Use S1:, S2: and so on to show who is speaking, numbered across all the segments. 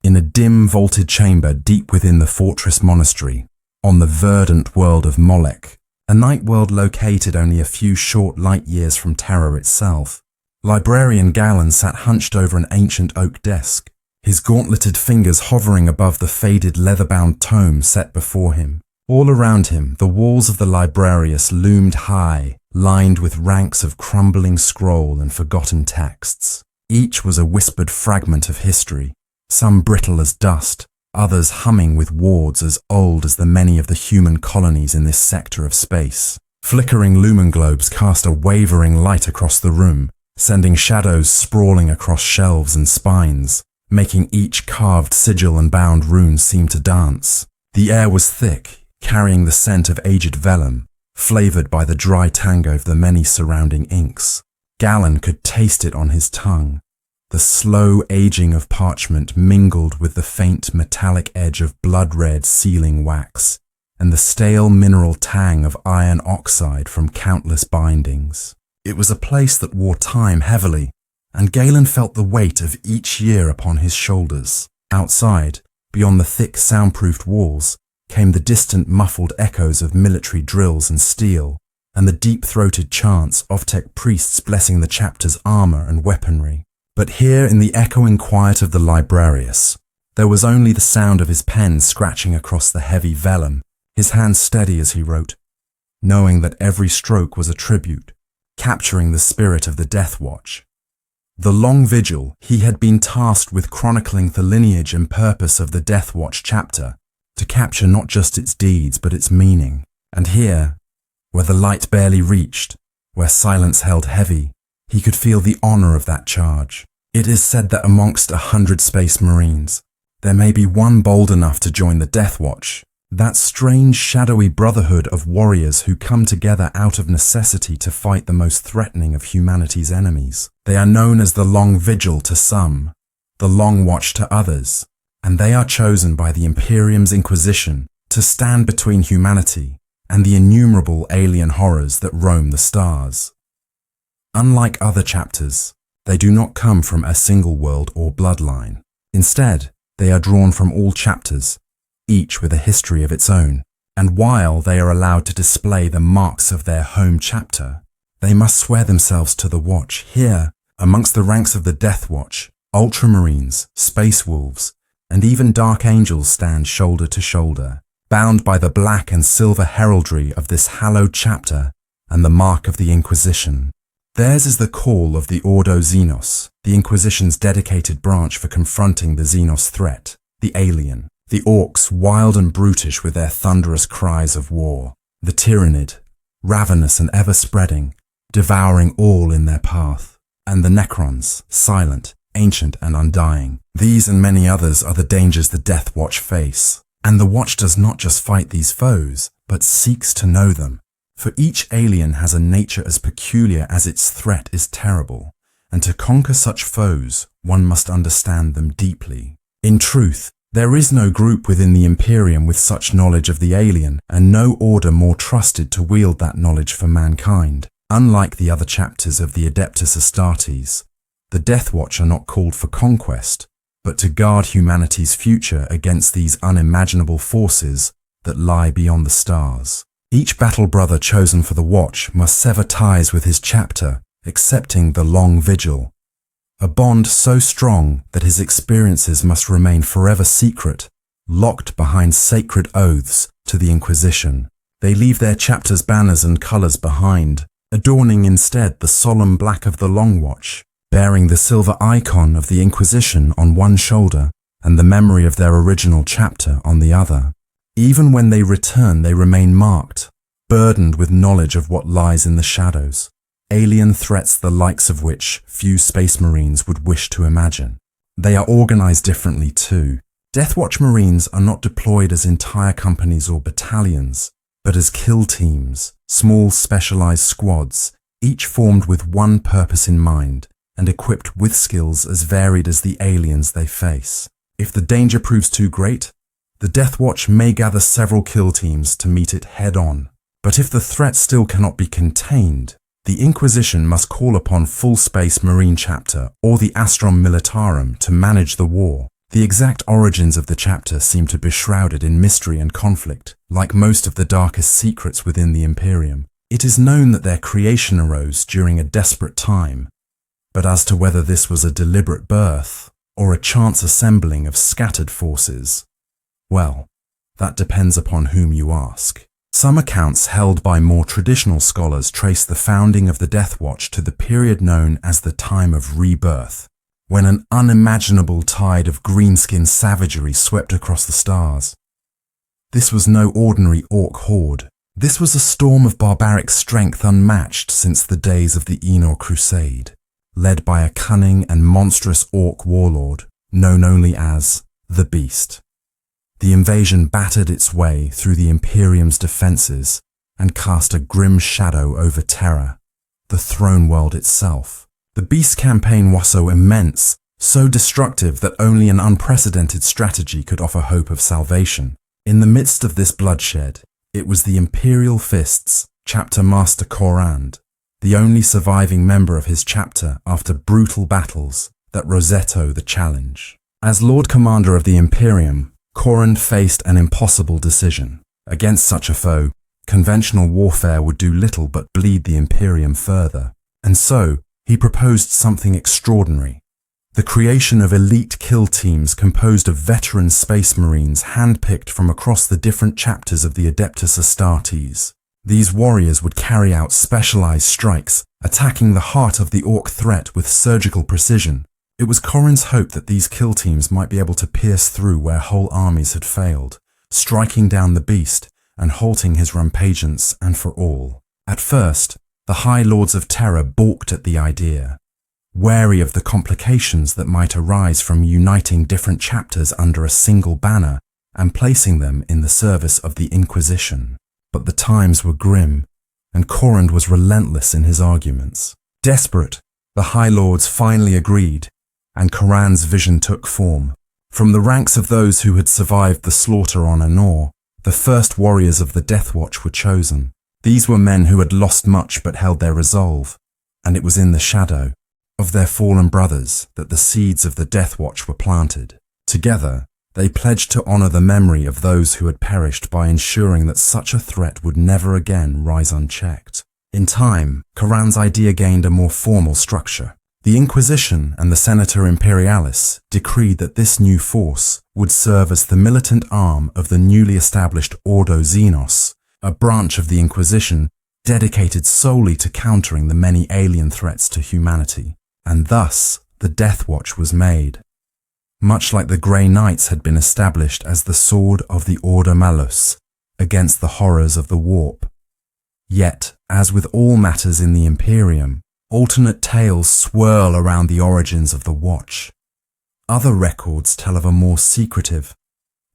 S1: In a dim, vaulted chamber deep within the fortress monastery, on the verdant world of Molech, a night world located only a few short light years from Terra itself, Librarian Galen sat hunched over an ancient oak desk, his gauntleted fingers hovering above the faded leather-bound tome set before him. All around him, the walls of the librarius loomed high, lined with ranks of crumbling scroll and forgotten texts. Each was a whispered fragment of history, some brittle as dust, others humming with wards as old as the many of the human colonies in this sector of space. Flickering lumen globes cast a wavering light across the room, sending shadows sprawling across shelves and spines, making each carved sigil and bound rune seem to dance. The air was thick, carrying the scent of aged vellum, flavoured by the dry tango of the many surrounding inks. Galen could taste it on his tongue. The slow aging of parchment mingled with the faint metallic edge of blood-red sealing wax, and the stale mineral tang of iron oxide from countless bindings. It was a place that wore time heavily, and Galen felt the weight of each year upon his shoulders. Outside, beyond the thick soundproofed walls, came the distant muffled echoes of military drills and steel, and the deep-throated chants of Tech priests blessing the chapter's armour and weaponry. But here in the echoing quiet of the librarius, there was only the sound of his pen scratching across the heavy vellum, his hand steady as he wrote, knowing that every stroke was a tribute, capturing the spirit of the Deathwatch. The Long Vigil, he had been tasked with chronicling the lineage and purpose of the Deathwatch chapter, to capture not just its deeds but its meaning. And here, where the light barely reached, where silence held heavy, he could feel the honour of that charge. It is said that amongst 100 Space Marines, there may be one bold enough to join the Deathwatch, that strange shadowy brotherhood of warriors who come together out of necessity to fight the most threatening of humanity's enemies. They are known as the Long Vigil to some, the Long Watch to others, and they are chosen by the Imperium's Inquisition to stand between humanity and the innumerable alien horrors that roam the stars. Unlike other chapters, they do not come from a single world or bloodline. Instead, they are drawn from all chapters, each with a history of its own, and while they are allowed to display the marks of their home chapter, they must swear themselves to the Watch. Here, amongst the ranks of the Deathwatch, Ultramarines, Space Wolves, and even Dark Angels stand shoulder to shoulder, bound by the black and silver heraldry of this hallowed chapter and the mark of the Inquisition. Theirs is the call of the Ordo Xenos, the Inquisition's dedicated branch for confronting the Xenos threat, the alien, the Orcs wild and brutish with their thunderous cries of war, the Tyrannid, ravenous and ever-spreading, devouring all in their path, and the Necrons, silent, ancient and undying. These and many others are the dangers the Deathwatch face, and the Watch does not just fight these foes, but seeks to know them. For each alien has a nature as peculiar as its threat is terrible, and to conquer such foes, one must understand them deeply. In truth, there is no group within the Imperium with such knowledge of the alien, and no order more trusted to wield that knowledge for mankind. Unlike the other chapters of the Adeptus Astartes, the Deathwatch are not called for conquest, but to guard humanity's future against these unimaginable forces that lie beyond the stars. Each battle brother chosen for the Watch must sever ties with his chapter, accepting the Long Vigil, a bond so strong that his experiences must remain forever secret, locked behind sacred oaths to the Inquisition. They leave their chapter's banners and colours behind, adorning instead the solemn black of the Long Watch, bearing the silver icon of the Inquisition on one shoulder and the memory of their original chapter on the other. Even when they return, they remain marked, burdened with knowledge of what lies in the shadows, alien threats the likes of which few Space Marines would wish to imagine. They are organized differently too. Deathwatch Marines are not deployed as entire companies or battalions, but as kill teams, small specialized squads, each formed with one purpose in mind and equipped with skills as varied as the aliens they face. If the danger proves too great, the Deathwatch may gather several kill teams to meet it head-on. But if the threat still cannot be contained, the Inquisition must call upon Full Space Marine Chapter or the Astrum Militarum to manage the war. The exact origins of the chapter seem to be shrouded in mystery and conflict, like most of the darkest secrets within the Imperium. It is known that their creation arose during a desperate time, but as to whether this was a deliberate birth or a chance assembling of scattered forces, well, that depends upon whom you ask. Some accounts held by more traditional scholars trace the founding of the Deathwatch to the period known as the Time of Rebirth, when an unimaginable tide of greenskin savagery swept across the stars. This was no ordinary orc horde. This was a storm of barbaric strength unmatched since the days of the Enor Crusade, led by a cunning and monstrous orc warlord known only as the Beast. The invasion battered its way through the Imperium's defenses and cast a grim shadow over Terra, the throne world itself. The Beast campaign was so immense, so destructive that only an unprecedented strategy could offer hope of salvation. In the midst of this bloodshed, it was the Imperial Fist's chapter master Corand, the only surviving member of his chapter after brutal battles, that Rosetto the challenge. As Lord Commander of the Imperium, Corand faced an impossible decision. Against such a foe, conventional warfare would do little but bleed the Imperium further. And so, he proposed something extraordinary. The creation of elite kill teams composed of veteran space marines handpicked from across the different chapters of the Adeptus Astartes. These warriors would carry out specialized strikes, attacking the heart of the orc threat with surgical precision. It was Corran's hope that these kill teams might be able to pierce through where whole armies had failed, striking down the Beast and halting his rampageance and for all. At first, the High Lords of Terror balked at the idea, wary of the complications that might arise from uniting different chapters under a single banner and placing them in the service of the Inquisition. But the times were grim, and Corrand was relentless in his arguments. Desperate, the High Lords finally agreed, and Corrand's vision took form. From the ranks of those who had survived the slaughter on Anor, the first warriors of the Deathwatch were chosen. These were men who had lost much but held their resolve, and it was in the shadow of their fallen brothers that the seeds of the Deathwatch were planted. Together, they pledged to honor the memory of those who had perished by ensuring that such a threat would never again rise unchecked. In time, Corrand's idea gained a more formal structure. The Inquisition and the Senator Imperialis decreed that this new force would serve as the militant arm of the newly established Ordo Xenos, a branch of the Inquisition dedicated solely to countering the many alien threats to humanity. And thus, the Deathwatch was made. Much like the Grey Knights had been established as the sword of the Order Malus against the horrors of the Warp. Yet, as with all matters in the Imperium, alternate tales swirl around the origins of the Watch. Other records tell of a more secretive,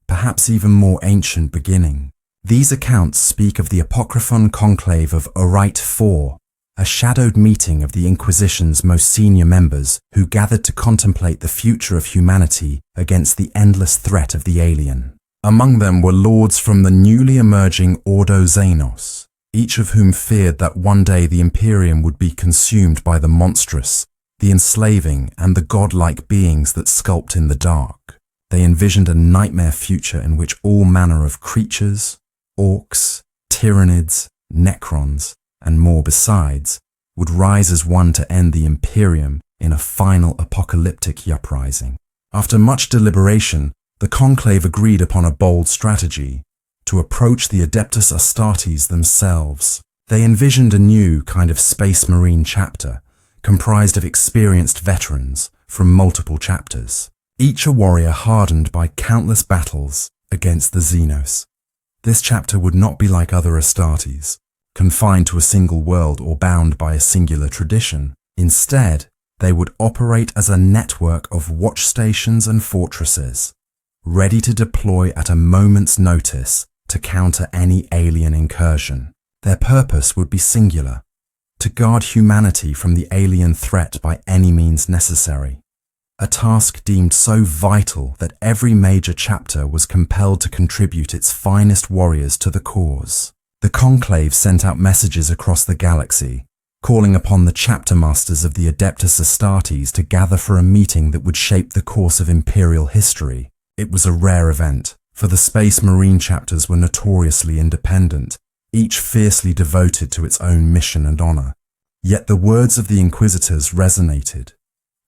S1: perhaps even more ancient beginning. These accounts speak of the Apocryphon conclave of Orite IV, a shadowed meeting of the Inquisition's most senior members who gathered to contemplate the future of humanity against the endless threat of the alien. Among them were lords from the newly emerging Ordo Xenos, each of whom feared that one day the Imperium would be consumed by the monstrous, the enslaving, and the godlike beings that skulked in the dark. They envisioned a nightmare future in which all manner of creatures, orcs, tyrannids, necrons, and more besides, would rise as one to end the Imperium in a final apocalyptic uprising. After much deliberation, the conclave agreed upon a bold strategy: to approach the Adeptus Astartes themselves. They envisioned a new kind of space marine chapter, comprised of experienced veterans from multiple chapters, each a warrior hardened by countless battles against the Xenos. This chapter would not be like other Astartes, confined to a single world or bound by a singular tradition. Instead, they would operate as a network of watch stations and fortresses, ready to deploy at a moment's notice to counter any alien incursion. Their purpose would be singular: to guard humanity from the alien threat by any means necessary. A task deemed so vital that every major chapter was compelled to contribute its finest warriors to the cause. The conclave sent out messages across the galaxy, calling upon the chapter masters of the Adeptus Astartes to gather for a meeting that would shape the course of Imperial history. It was a rare event, for the Space Marine chapters were notoriously independent, each fiercely devoted to its own mission and honor. Yet the words of the Inquisitors resonated.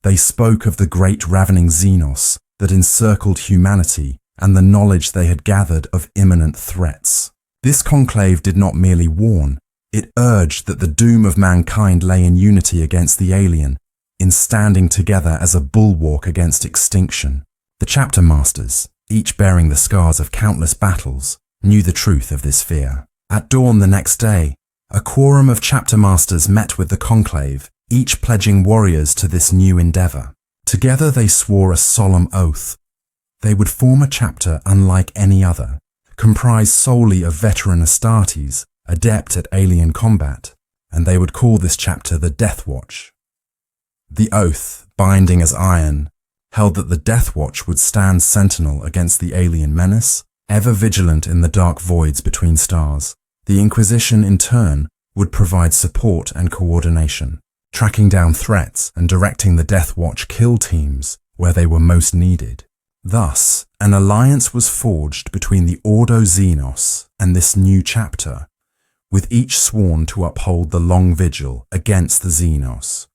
S1: They spoke of the great ravening Xenos that encircled humanity and the knowledge they had gathered of imminent threats. This conclave did not merely warn, it urged that the doom of mankind lay in unity against the alien, in standing together as a bulwark against extinction. The chapter masters, each bearing the scars of countless battles, knew the truth of this fear. At dawn the next day, a quorum of chapter masters met with the conclave, each pledging warriors to this new endeavor. Together they swore a solemn oath. They would form a chapter unlike any other, comprised solely of veteran Astartes, adept at alien combat, and they would call this chapter the Deathwatch. The oath, binding as iron, held that the Deathwatch would stand sentinel against the alien menace, ever vigilant in the dark voids between stars. The Inquisition, in turn, would provide support and coordination, tracking down threats and directing the Deathwatch kill teams where they were most needed. Thus, an alliance was forged between the Ordo Xenos and this new chapter, with each sworn to uphold the Long Vigil against the Xenos.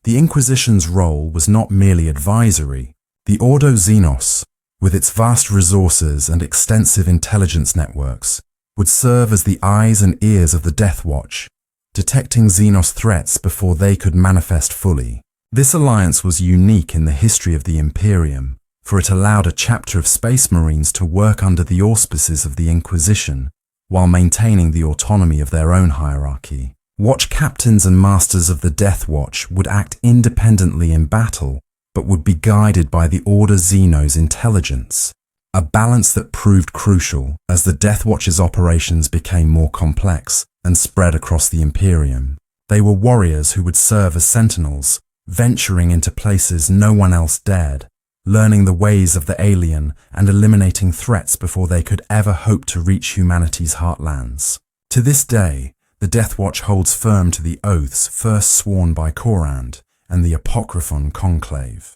S1: The Inquisition's role was not merely advisory. The Ordo Xenos, with its vast resources and extensive intelligence networks, would serve as the eyes and ears of the Deathwatch, detecting Xenos threats before they could manifest fully. This alliance was unique in the history of the Imperium, for it allowed a chapter of Space Marines to work under the auspices of the Inquisition, while maintaining the autonomy of their own hierarchy. Watch captains and masters of the Deathwatch would act independently in battle, but would be guided by the Ordo Xenos' intelligence, a balance that proved crucial as the Deathwatch's operations became more complex and spread across the Imperium. They were warriors who would serve as sentinels, venturing into places no one else dared, learning the ways of the alien and eliminating threats before they could ever hope to reach humanity's heartlands. To this day, the Deathwatch holds firm to the oaths first sworn by Corand and the Apocryphon Conclave.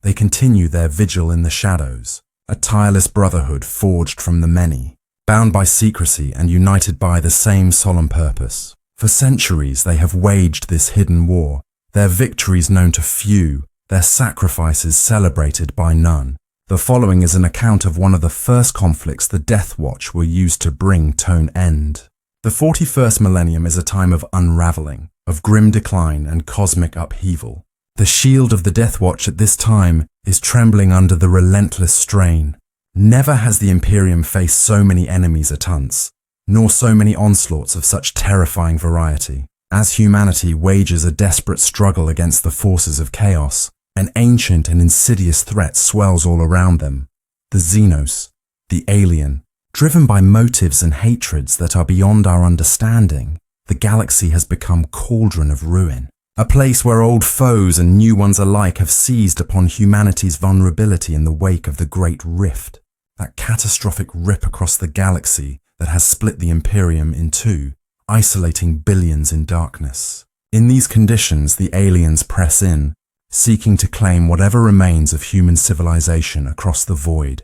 S1: They continue their vigil in the shadows, a tireless brotherhood forged from the many, bound by secrecy and united by the same solemn purpose. For centuries they have waged this hidden war, their victories known to few, their sacrifices celebrated by none. The following is an account of one of the first conflicts the Deathwatch were used to bring to an end. The 41st millennium is a time of unraveling, of grim decline and cosmic upheaval. The shield of the Deathwatch at this time is trembling under the relentless strain. Never has the Imperium faced so many enemies at once, nor so many onslaughts of such terrifying variety. As humanity wages a desperate struggle against the forces of chaos, an ancient and insidious threat swells all around them. The Xenos, the alien, driven by motives and hatreds that are beyond our understanding, the galaxy has become cauldron of ruin. A place where old foes and new ones alike have seized upon humanity's vulnerability in the wake of the Great Rift, that catastrophic rip across the galaxy that has split the Imperium in two, isolating billions in darkness. In these conditions, the aliens press in, seeking to claim whatever remains of human civilization across the void.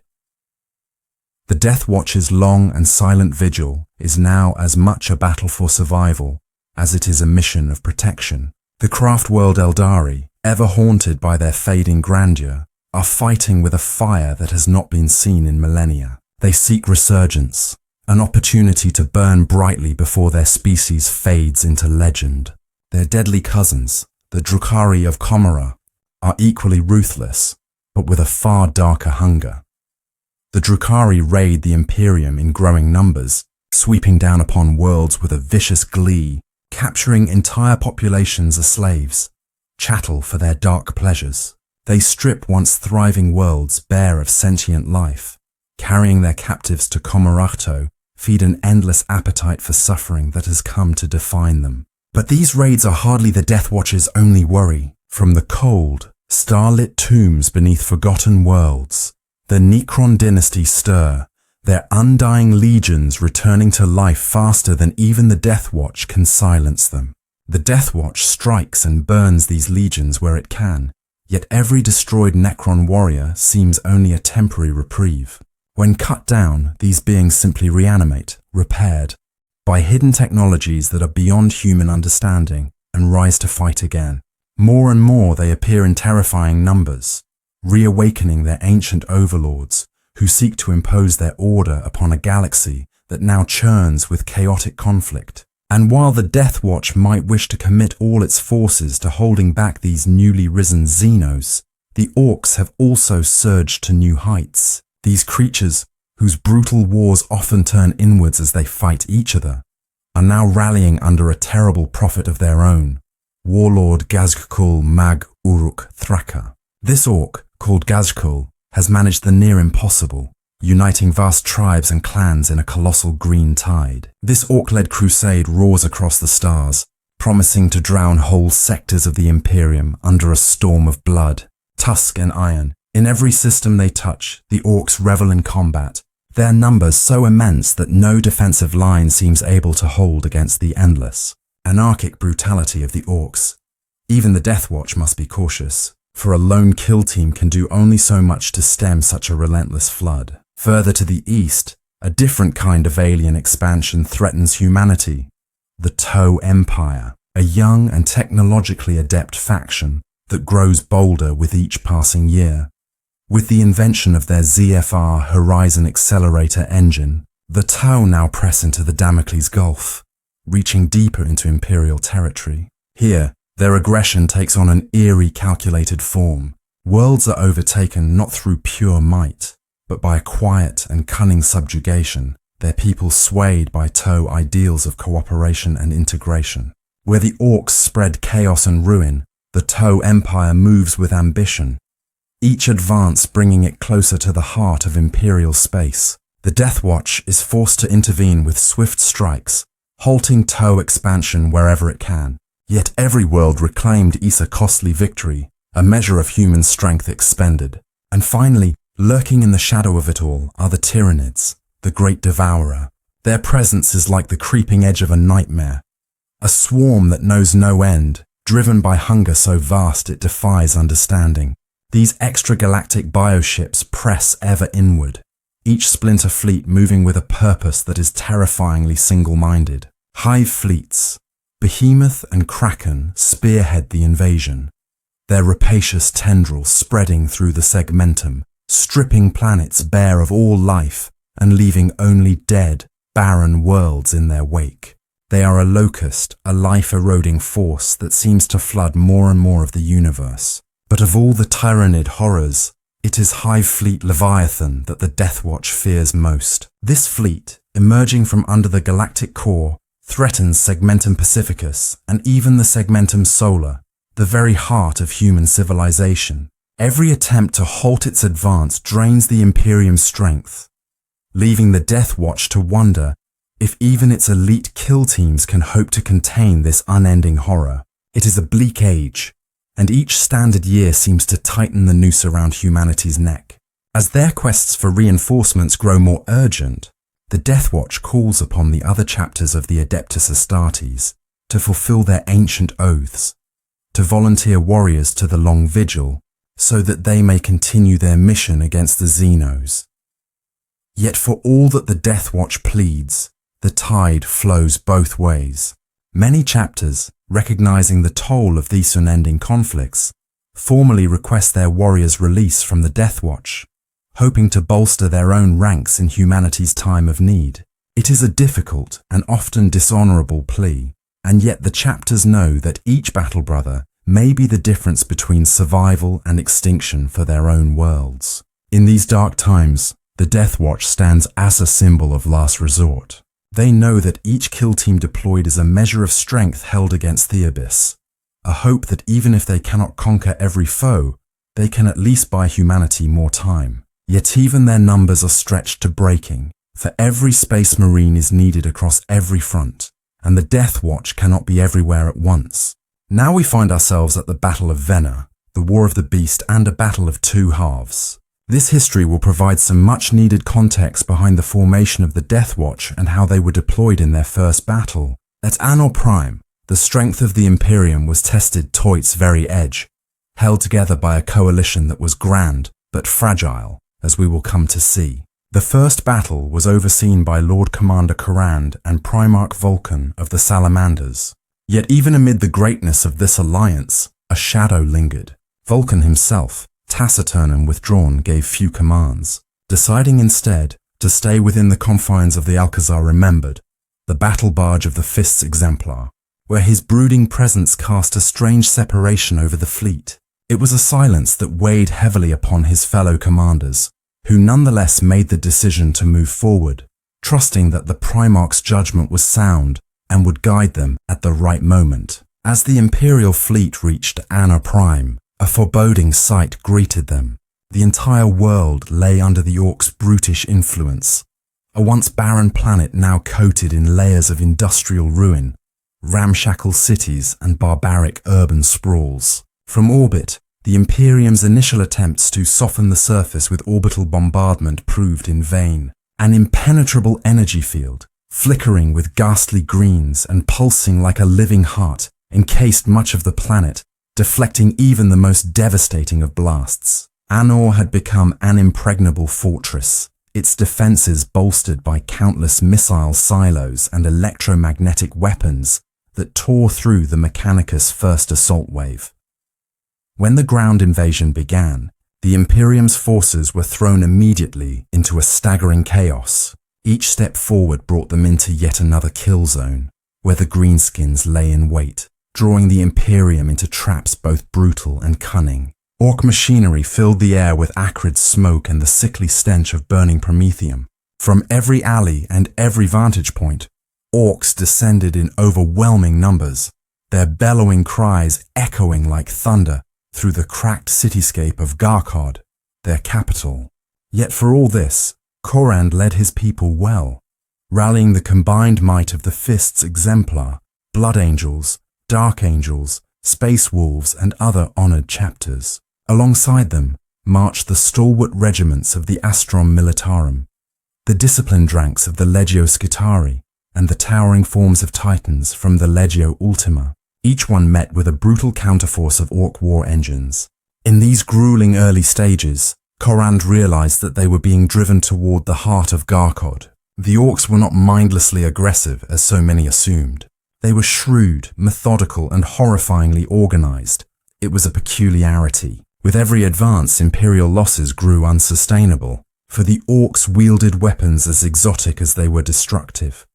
S1: The Deathwatch's long and silent vigil is now as much a battle for survival as it is a mission of protection. The craft world Eldari, ever haunted by their fading grandeur, are fighting with a fire that has not been seen in millennia. They seek resurgence, an opportunity to burn brightly before their species fades into legend. Their deadly cousins, the Drukhari of Comora, are equally ruthless, but with a far darker hunger. The Drukhari raid the Imperium in growing numbers, sweeping down upon worlds with a vicious glee, capturing entire populations as slaves, chattel for their dark pleasures. They strip once thriving worlds bare of sentient life, carrying their captives to Comorachto, feed an endless appetite for suffering that has come to define them. But these raids are hardly the Deathwatch's only worry. From the cold, starlit tombs beneath forgotten worlds, the Necron dynasty stir, their undying legions returning to life faster than even the Deathwatch can silence them. The Deathwatch strikes and burns these legions where it can, yet every destroyed Necron warrior seems only a temporary reprieve. When cut down, these beings simply reanimate, repaired, by hidden technologies that are beyond human understanding, and rise to fight again. More and more they appear in terrifying numbers, reawakening their ancient overlords, who seek to impose their order upon a galaxy that now churns with chaotic conflict. And while the Deathwatch might wish to commit all its forces to holding back these newly risen Xenos, the Orcs have also surged to new heights. These creatures, whose brutal wars often turn inwards as they fight each other, are now rallying under a terrible prophet of their own, Warlord Gazgkul Mag Uruk Thraka. This Orc, called Gazgkul, has managed the near impossible, uniting vast tribes and clans in a colossal green tide. This Orc-led crusade roars across the stars, promising to drown whole sectors of the Imperium under a storm of blood, tusk and iron. In every system they touch, the Orcs revel in combat, their numbers so immense that no defensive line seems able to hold against the endless, anarchic brutality of the Orcs. Even the Deathwatch must be cautious, for a lone kill team can do only so much to stem such a relentless flood. Further to the east, a different kind of alien expansion threatens humanity, the Toe Empire, a young and technologically adept faction that grows bolder with each passing year. With the invention of their ZFR Horizon Accelerator engine, the Tau now press into the Damocles Gulf, reaching deeper into Imperial territory. Here, their aggression takes on an eerie, calculated form. Worlds are overtaken not through pure might, but by a quiet and cunning subjugation, their people swayed by Tau ideals of cooperation and integration. Where the Orcs spread chaos and ruin, the Tau Empire moves with ambition, each advance bringing it closer to the heart of Imperial space. The Deathwatch is forced to intervene with swift strikes, halting Tau expansion wherever it can. Yet every world reclaimed a costly victory, a measure of human strength expended. And finally, lurking in the shadow of it all are the Tyranids, the great devourer. Their presence is like the creeping edge of a nightmare, a swarm that knows no end, driven by hunger so vast it defies understanding. These extragalactic bioships press ever inward, each splinter fleet moving with a purpose that is terrifyingly single-minded. Hive fleets, Behemoth and Kraken, spearhead the invasion, their rapacious tendrils spreading through the segmentum, stripping planets bare of all life and leaving only dead, barren worlds in their wake. They are a locust, a life-eroding force that seems to flood more and more of the universe. But of all the Tyranid horrors, it is Hive Fleet Leviathan that the Deathwatch fears most. This fleet, emerging from under the galactic core, threatens Segmentum Pacificus and even the Segmentum Solar, the very heart of human civilization. Every attempt to halt its advance drains the Imperium's strength, leaving the Deathwatch to wonder if even its elite kill teams can hope to contain this unending horror. It is a bleak age, and each standard year seems to tighten the noose around humanity's neck. As their quests for reinforcements grow more urgent, the Deathwatch calls upon the other chapters of the Adeptus Astartes to fulfill their ancient oaths, to volunteer warriors to the Long Vigil, so that they may continue their mission against the Xenos. Yet for all that the Deathwatch pleads, the tide flows both ways. Many chapters, recognizing the toll of these unending conflicts, formally request their warriors' release from the Deathwatch, hoping to bolster their own ranks in humanity's time of need. It is a difficult and often dishonorable plea, and yet the chapters know that each battle brother may be the difference between survival and extinction for their own worlds. In these dark times, the Deathwatch stands as a symbol of last resort. They know that each kill team deployed is a measure of strength held against the abyss, a hope that even if they cannot conquer every foe, they can at least buy humanity more time. Yet even their numbers are stretched to breaking, for every space marine is needed across every front, and the Deathwatch cannot be everywhere at once. Now we find ourselves at the Battle of Venna, the War of the Beast, and a battle of two halves. This history will provide some much-needed context behind the formation of the Deathwatch and how they were deployed in their first battle. At Anor Prime, The strength of the Imperium was tested to its very edge, held together by a coalition that was grand but fragile, as we will come to see. The first battle was overseen by Lord Commander Corand and Primarch Vulcan of the Salamanders. Yet even amid the greatness of this alliance, a shadow lingered. Vulcan himself, taciturn and withdrawn, gave few commands, deciding instead to stay within the confines of the Alcazar Remembered, the battle barge of the Fists Exemplar, where his brooding presence cast a strange separation over the fleet. It was a silence that weighed heavily upon his fellow commanders, who nonetheless made the decision to move forward, trusting that the Primarch's judgment was sound and would guide them at the right moment. As the Imperial fleet reached Anna Prime, a foreboding sight greeted them. The entire world lay under the Orcs' brutish influence, a once barren planet now coated in layers of industrial ruin, ramshackle cities and barbaric urban sprawls. From orbit, the Imperium's initial attempts to soften the surface with orbital bombardment proved in vain. An impenetrable energy field, flickering with ghastly greens and pulsing like a living heart, encased much of the planet, deflecting even the most devastating of blasts. Anor had become an impregnable fortress, its defenses bolstered by countless missile silos and electromagnetic weapons that tore through the Mechanicus' first assault wave. When the ground invasion began, the Imperium's forces were thrown immediately into a staggering chaos. Each step forward brought them into yet another kill zone, where the greenskins lay in wait, drawing the Imperium into traps both brutal and cunning. Orc machinery filled the air with acrid smoke and the sickly stench of burning promethium. From every alley and every vantage point, Orcs descended in overwhelming numbers, their bellowing cries echoing like thunder through the cracked cityscape of Garkod, their capital. Yet for all this, Corand led his people well, rallying the combined might of the Fists Exemplar, Blood Angels, Dark Angels, Space Wolves and other honoured chapters. Alongside them marched the stalwart regiments of the Astrum Militarum, the disciplined ranks of the Legio Scitari, and the towering forms of Titans from the Legio Ultima. Each one met with a brutal counterforce of Orc war engines. In these grueling early stages, Corand realized that they were being driven toward the heart of Garkod. The Orcs were not mindlessly aggressive, as so many assumed. They were shrewd, methodical, and horrifyingly organized. It was a peculiarity. With every advance, Imperial losses grew unsustainable, for the Orcs wielded weapons as exotic as they were destructive.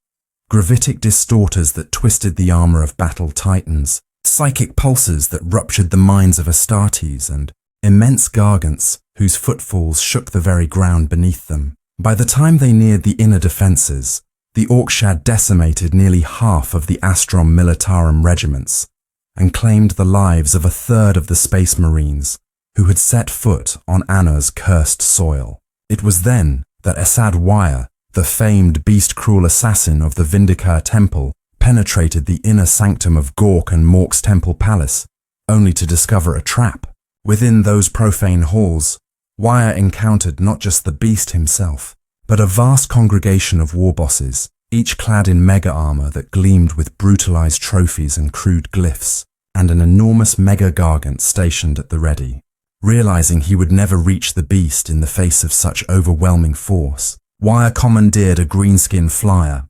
S1: Gravitic distorters that twisted the armor of battle titans, psychic pulses that ruptured the minds of Astartes, and immense gargants whose footfalls shook the very ground beneath them. By the time they neared the inner defences, the Orcs had decimated nearly half of the Astrum Militarum regiments and claimed the lives of a third of the Space Marines who had set foot on Anna's cursed soil. It was then that Assad Wire, the famed beast-cruel assassin of the Vindicare Temple, penetrated the inner sanctum of Gork and Mork's Temple Palace, only to discover a trap. Within those profane halls, Wire encountered not just the beast himself, but a vast congregation of war bosses, each clad in mega armor that gleamed with brutalized trophies and crude glyphs, and an enormous mega gargant stationed at the ready. Realizing he would never reach the beast in the face of such overwhelming force, Wire commandeered a greenskin flyer,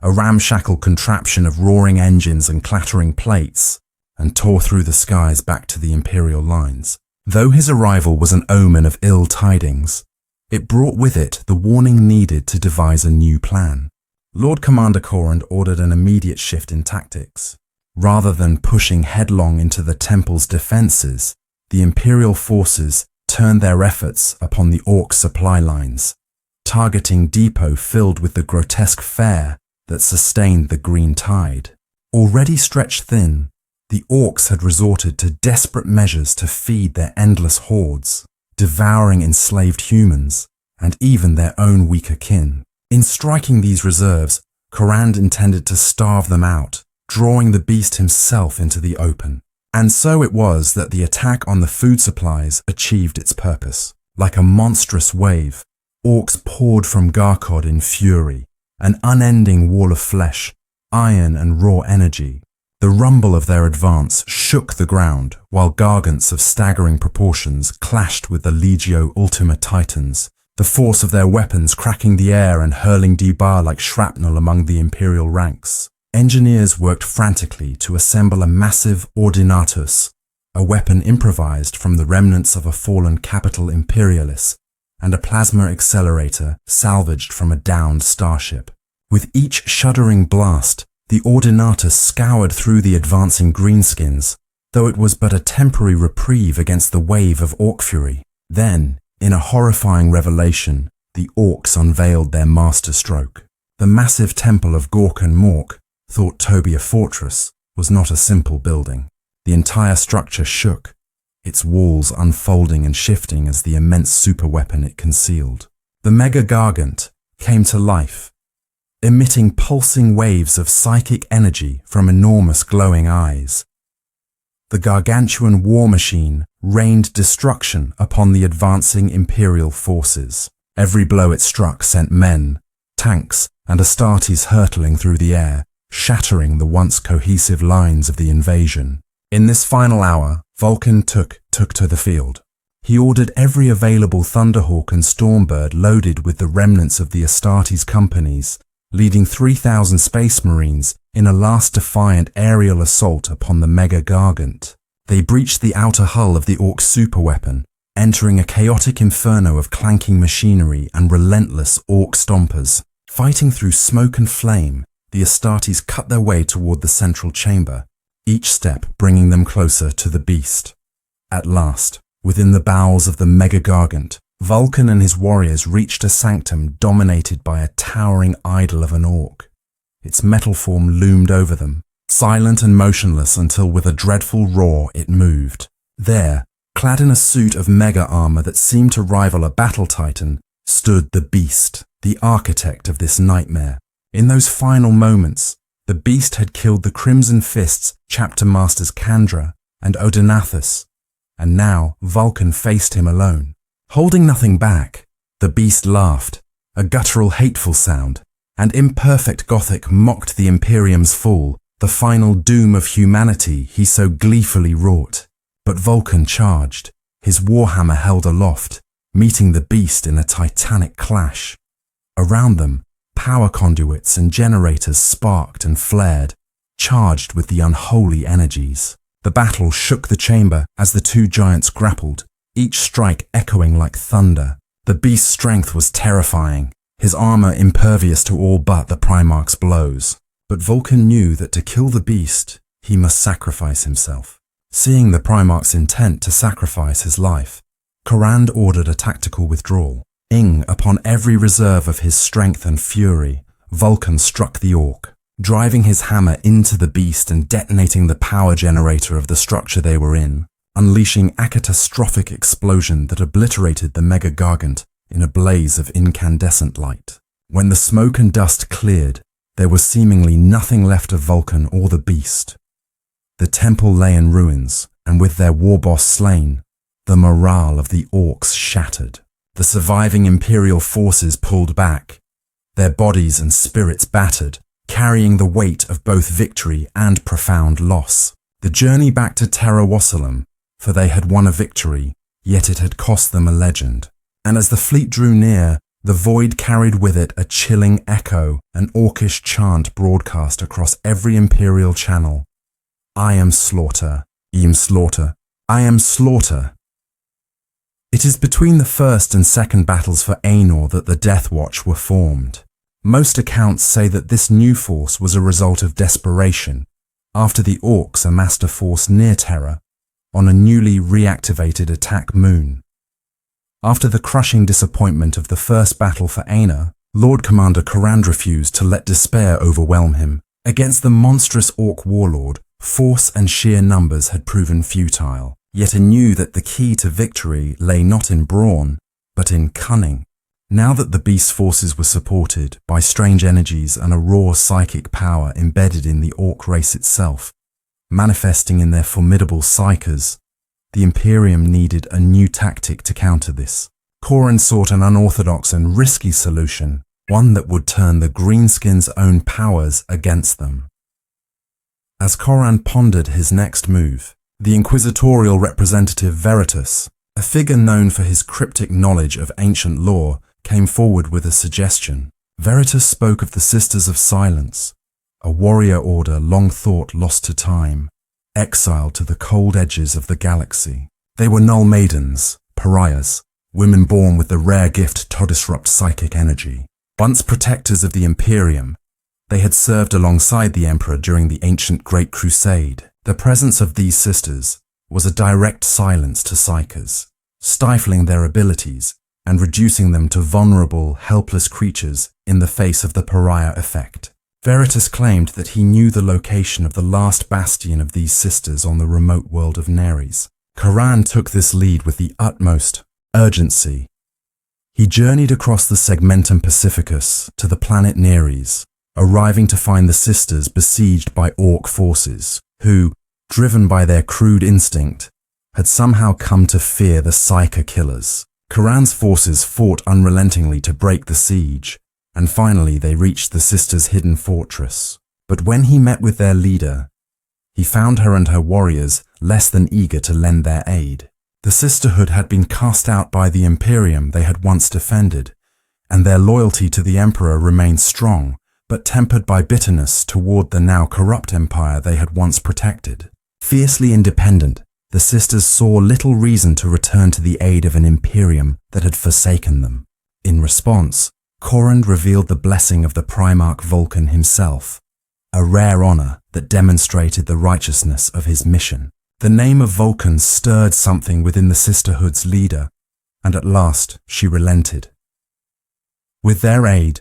S1: a ramshackle contraption of roaring engines and clattering plates, and tore through the skies back to the Imperial lines. Though his arrival was an omen of ill tidings, it brought with it the warning needed to devise a new plan. Lord Commander Corand ordered an immediate shift in tactics. Rather than pushing headlong into the temple's defences, the Imperial forces turned their efforts upon the Orc supply lines, targeting depot filled with the grotesque fare that sustained the green tide. Already stretched thin, the Orcs had resorted to desperate measures to feed their endless hordes, devouring enslaved humans and even their own weaker kin. In striking these reserves, Corand intended to starve them out, drawing the beast himself into the open. And so it was that the attack on the food supplies achieved its purpose. Like a monstrous wave, Orcs poured from Garkod in fury, an unending wall of flesh, iron and raw energy. The rumble of their advance shook the ground, while gargants of staggering proportions clashed with the Legio Ultima Titans, the force of their weapons cracking the air and hurling debar like shrapnel among the Imperial ranks. Engineers worked frantically to assemble a massive ordinatus, a weapon improvised from the remnants of a fallen capital Imperialis, and a plasma accelerator salvaged from a downed starship. With each shuddering blast, the ordinatus scoured through the advancing greenskins, though it was but a temporary reprieve against the wave of Orc fury. Then, in a horrifying revelation, the Orcs unveiled their masterstroke. The massive temple of Gork Mork, thought Toby a fortress, was not a simple building. The entire structure shook, its walls unfolding and shifting as the immense superweapon it concealed. The Mega Gargant came to life, emitting pulsing waves of psychic energy from enormous glowing eyes. The gargantuan war machine rained destruction upon the advancing Imperial forces. Every blow it struck sent men, tanks, and Astartes hurtling through the air, shattering the once cohesive lines of the invasion. In this final hour, Vulcan took to the field. He ordered every available Thunderhawk and Stormbird loaded with the remnants of the Astartes companies, leading 3,000 Space Marines in a last defiant aerial assault upon the Mega Gargant. They breached the outer hull of the Orc superweapon, entering a chaotic inferno of clanking machinery and relentless Orc stompers. Fighting through smoke and flame, the Astartes cut their way toward the central chamber, each step bringing them closer to the beast. At last, within the bowels of the Mega Gargant, Vulcan and his warriors reached a sanctum dominated by a towering idol of an Orc. Its metal form loomed over them, silent and motionless until with a dreadful roar it moved. There, clad in a suit of mega armor that seemed to rival a battle titan, stood the beast, the architect of this nightmare. In those final moments, the beast had killed the Crimson Fist's chapter masters Kandra and Odenathus, and now Vulcan faced him alone. Holding nothing back, the beast laughed, a guttural hateful sound, and imperfect Gothic mocked the Imperium's fall, the final doom of humanity he so gleefully wrought. But Vulcan charged, his warhammer held aloft, meeting the beast in a titanic clash. Around them, power conduits and generators sparked and flared, charged with the unholy energies. The battle shook the chamber as the two giants grappled, each strike echoing like thunder. The beast's strength was terrifying, his armor impervious to all but the Primarch's blows. But Vulcan knew that to kill the beast, he must sacrifice himself. Seeing the Primarch's intent to sacrifice his life, Korand ordered a tactical withdrawal. Upon every reserve of his strength and fury, Vulcan struck the Orc, driving his hammer into the beast and detonating the power generator of the structure they were in, unleashing a catastrophic explosion that obliterated the Mega Gargant in a blaze of incandescent light. When the smoke and dust cleared, there was seemingly nothing left of Vulcan or the beast. The temple lay in ruins, and with their war boss slain, the morale of the Orcs shattered. The surviving Imperial forces pulled back, their bodies and spirits battered, carrying the weight of both victory and profound loss. The journey back to Terra Wassalam, for they had won a victory, yet it had cost them a legend. And as the fleet drew near, the void carried with it a chilling echo, an Orcish chant broadcast across every Imperial channel. I am slaughter, Eam slaughter, I am slaughter. It is between the first and second battles for Aenor that the Deathwatch were formed. Most accounts say that this new force was a result of desperation, after the Orcs amassed a force near Terra, on a newly reactivated attack moon. After the crushing disappointment of the first battle for Aenor, Lord Commander Korand refused to let despair overwhelm him. Against the monstrous Orc warlord, force and sheer numbers had proven futile, yet he knew that the key to victory lay not in brawn, but in cunning. Now that the beast's forces were supported by strange energies and a raw psychic power embedded in the Orc race itself, manifesting in their formidable psychers, the Imperium needed a new tactic to counter this. Korand sought an unorthodox and risky solution, one that would turn the Greenskins' own powers against them. As Coran pondered his next move, the inquisitorial representative Veritas, a figure known for his cryptic knowledge of ancient lore, came forward with a suggestion. Veritas spoke of the Sisters of Silence, a warrior order long thought lost to time, exiled to the cold edges of the galaxy. They were null maidens, pariahs, women born with the rare gift to disrupt psychic energy. Once protectors of the Imperium, they had served alongside the Emperor during the ancient Great Crusade. The presence of these sisters was a direct silence to psychers, stifling their abilities and reducing them to vulnerable, helpless creatures in the face of the pariah effect. Veritas claimed that he knew the location of the last bastion of these sisters on the remote world of Neres. Coran took this lead with the utmost urgency. He journeyed across the Segmentum Pacificus to the planet Neres, arriving to find the sisters besieged by Orc forces, who, driven by their crude instinct, had somehow come to fear the Psyker killers. Coran's forces fought unrelentingly to break the siege, and finally they reached the sisters' hidden fortress. But when he met with their leader, he found her and her warriors less than eager to lend their aid. The sisterhood had been cast out by the Imperium they had once defended, and their loyalty to the Emperor remained strong, but tempered by bitterness toward the now corrupt empire they had once protected. Fiercely independent, the sisters saw little reason to return to the aid of an Imperium that had forsaken them. In response, Coran revealed the blessing of the Primarch Vulcan himself, a rare honor that demonstrated the righteousness of his mission. The name of Vulcan stirred something within the sisterhood's leader, and at last she relented. With their aid,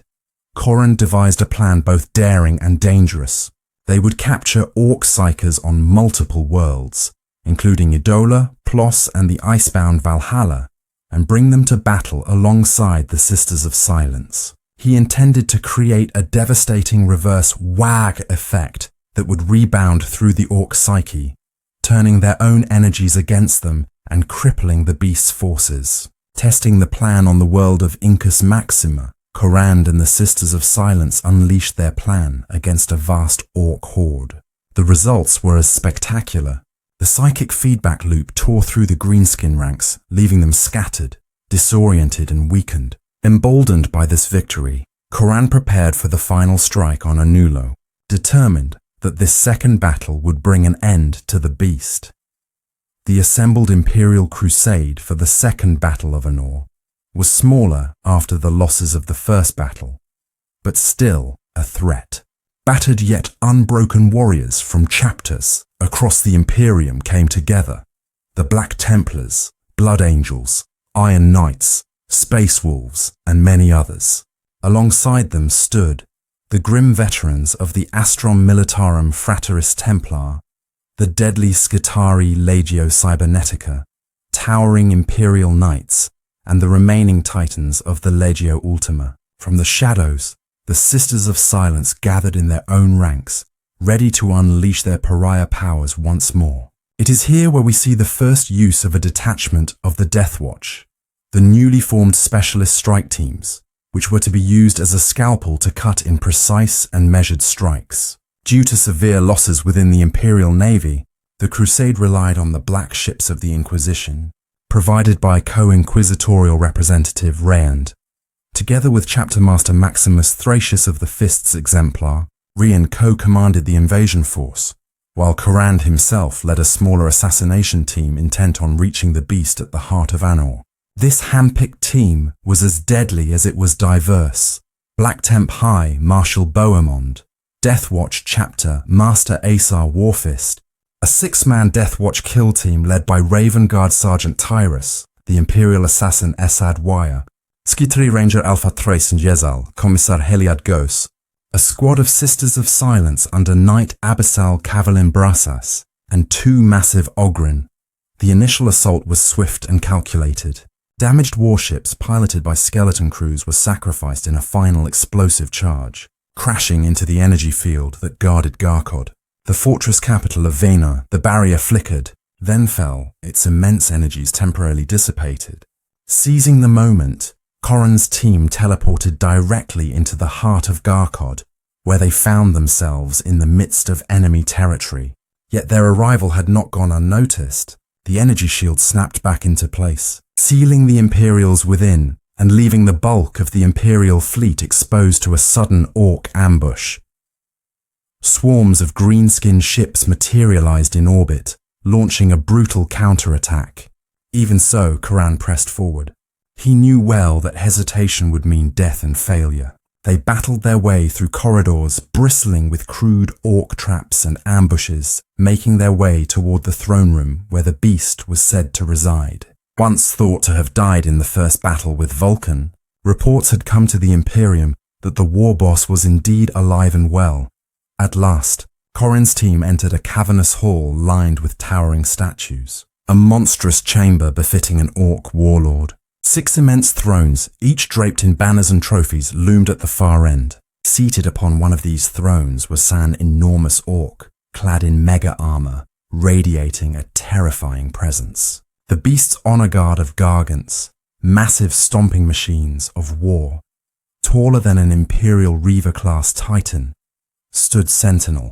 S1: Coran devised a plan both daring and dangerous. They would capture Orc psychers on multiple worlds, including Idola, Plos, and the icebound Valhalla, and bring them to battle alongside the Sisters of Silence. He intended to create a devastating reverse WAG effect that would rebound through the Orc psyche, turning their own energies against them and crippling the beast's forces. Testing the plan on the world of Incus Maxima, Coran and the Sisters of Silence unleashed their plan against a vast Orc horde. The results were as spectacular. The psychic feedback loop tore through the greenskin ranks, leaving them scattered, disoriented and weakened. Emboldened by this victory, Coran prepared for the final strike on Anulo, determined that this second battle would bring an end to the beast. The assembled Imperial crusade for the second Battle of Anor was smaller after the losses of the first battle, but still a threat. Battered yet unbroken warriors from chapters across the Imperium came together. The Black Templars, Blood Angels, Iron Knights, Space Wolves, and many others. Alongside them stood the grim veterans of the Astrum Militarum Frateris Templar, the deadly Skitari Legio Cybernetica, towering Imperial Knights, and the remaining titans of the Legio Ultima. From the shadows, the Sisters of Silence gathered in their own ranks, ready to unleash their pariah powers once more. It is here where we see the first use of a detachment of the Deathwatch, the newly formed specialist strike teams, which were to be used as a scalpel to cut in precise and measured strikes. Due to severe losses within the Imperial Navy, the Crusade relied on the black ships of the Inquisition, provided by co-inquisitorial representative Rayand. Together with Chapter Master Maximus Thracius of the Fists Exemplar, Rian co-commanded the invasion force, while Coran himself led a smaller assassination team intent on reaching the beast at the heart of Anor. This handpicked team was as deadly as it was diverse. Black Temp High Marshal Bohemond, Deathwatch Chapter Master Asar Warfist, a 6-man Deathwatch kill team led by Raven Guard Sergeant Tyrus, the Imperial Assassin Esad Wire, Skitri Ranger Alpha Trace and Yezal, Commissar Heliad Gos, a squad of Sisters of Silence under Knight Abyssal Cavalin Brassas, and 2 massive Oghren. The initial assault was swift and calculated. Damaged warships piloted by skeleton crews were sacrificed in a final explosive charge, crashing into the energy field that guarded Garkod. The fortress capital of Vena, the barrier flickered, then fell, its immense energies temporarily dissipated. Seizing the moment, Coran's team teleported directly into the heart of Garkod, where they found themselves in the midst of enemy territory. Yet their arrival had not gone unnoticed. The energy shield snapped back into place, sealing the Imperials within and leaving the bulk of the Imperial fleet exposed to a sudden Orc ambush. Swarms of green-skinned ships materialized in orbit, launching a brutal counterattack. Even so, Karan pressed forward. He knew well that hesitation would mean death and failure. They battled their way through corridors bristling with crude Orc traps and ambushes, making their way toward the throne room where the beast was said to reside. Once thought to have died in the first battle with Vulcan, reports had come to the Imperium that the war boss was indeed alive and well. At last, Corrin's team entered a cavernous hall lined with towering statues, a monstrous chamber befitting an Orc warlord. 6 immense thrones, each draped in banners and trophies, loomed at the far end. Seated upon one of these thrones was an enormous Orc, clad in mega armor, radiating a terrifying presence. The beast's honor guard of gargants, massive stomping machines of war, taller than an Imperial Reaver-class Titan, stood sentinel,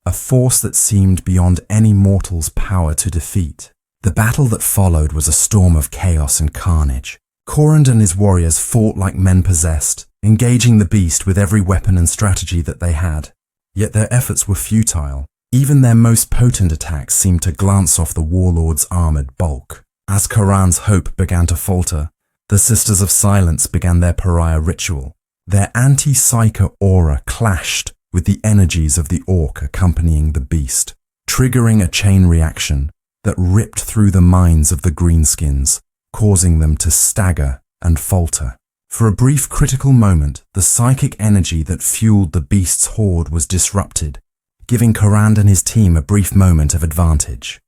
S1: a force that seemed beyond any mortal's power to defeat. The battle that followed was a storm of chaos and carnage. Corrin and his warriors fought like men possessed, engaging the beast with every weapon and strategy that they had. Yet their efforts were futile. Even their most potent attacks seemed to glance off the warlord's armored bulk. As Karan's hope began to falter, the Sisters of Silence began their pariah ritual. Their anti-psyker aura clashed with the energies of the Orc accompanying the beast, triggering a chain reaction that ripped through the minds of the greenskins, causing them to stagger and falter. For a brief critical moment, the psychic energy that fueled the beast's horde was disrupted, giving Karan and his team a brief moment of advantage.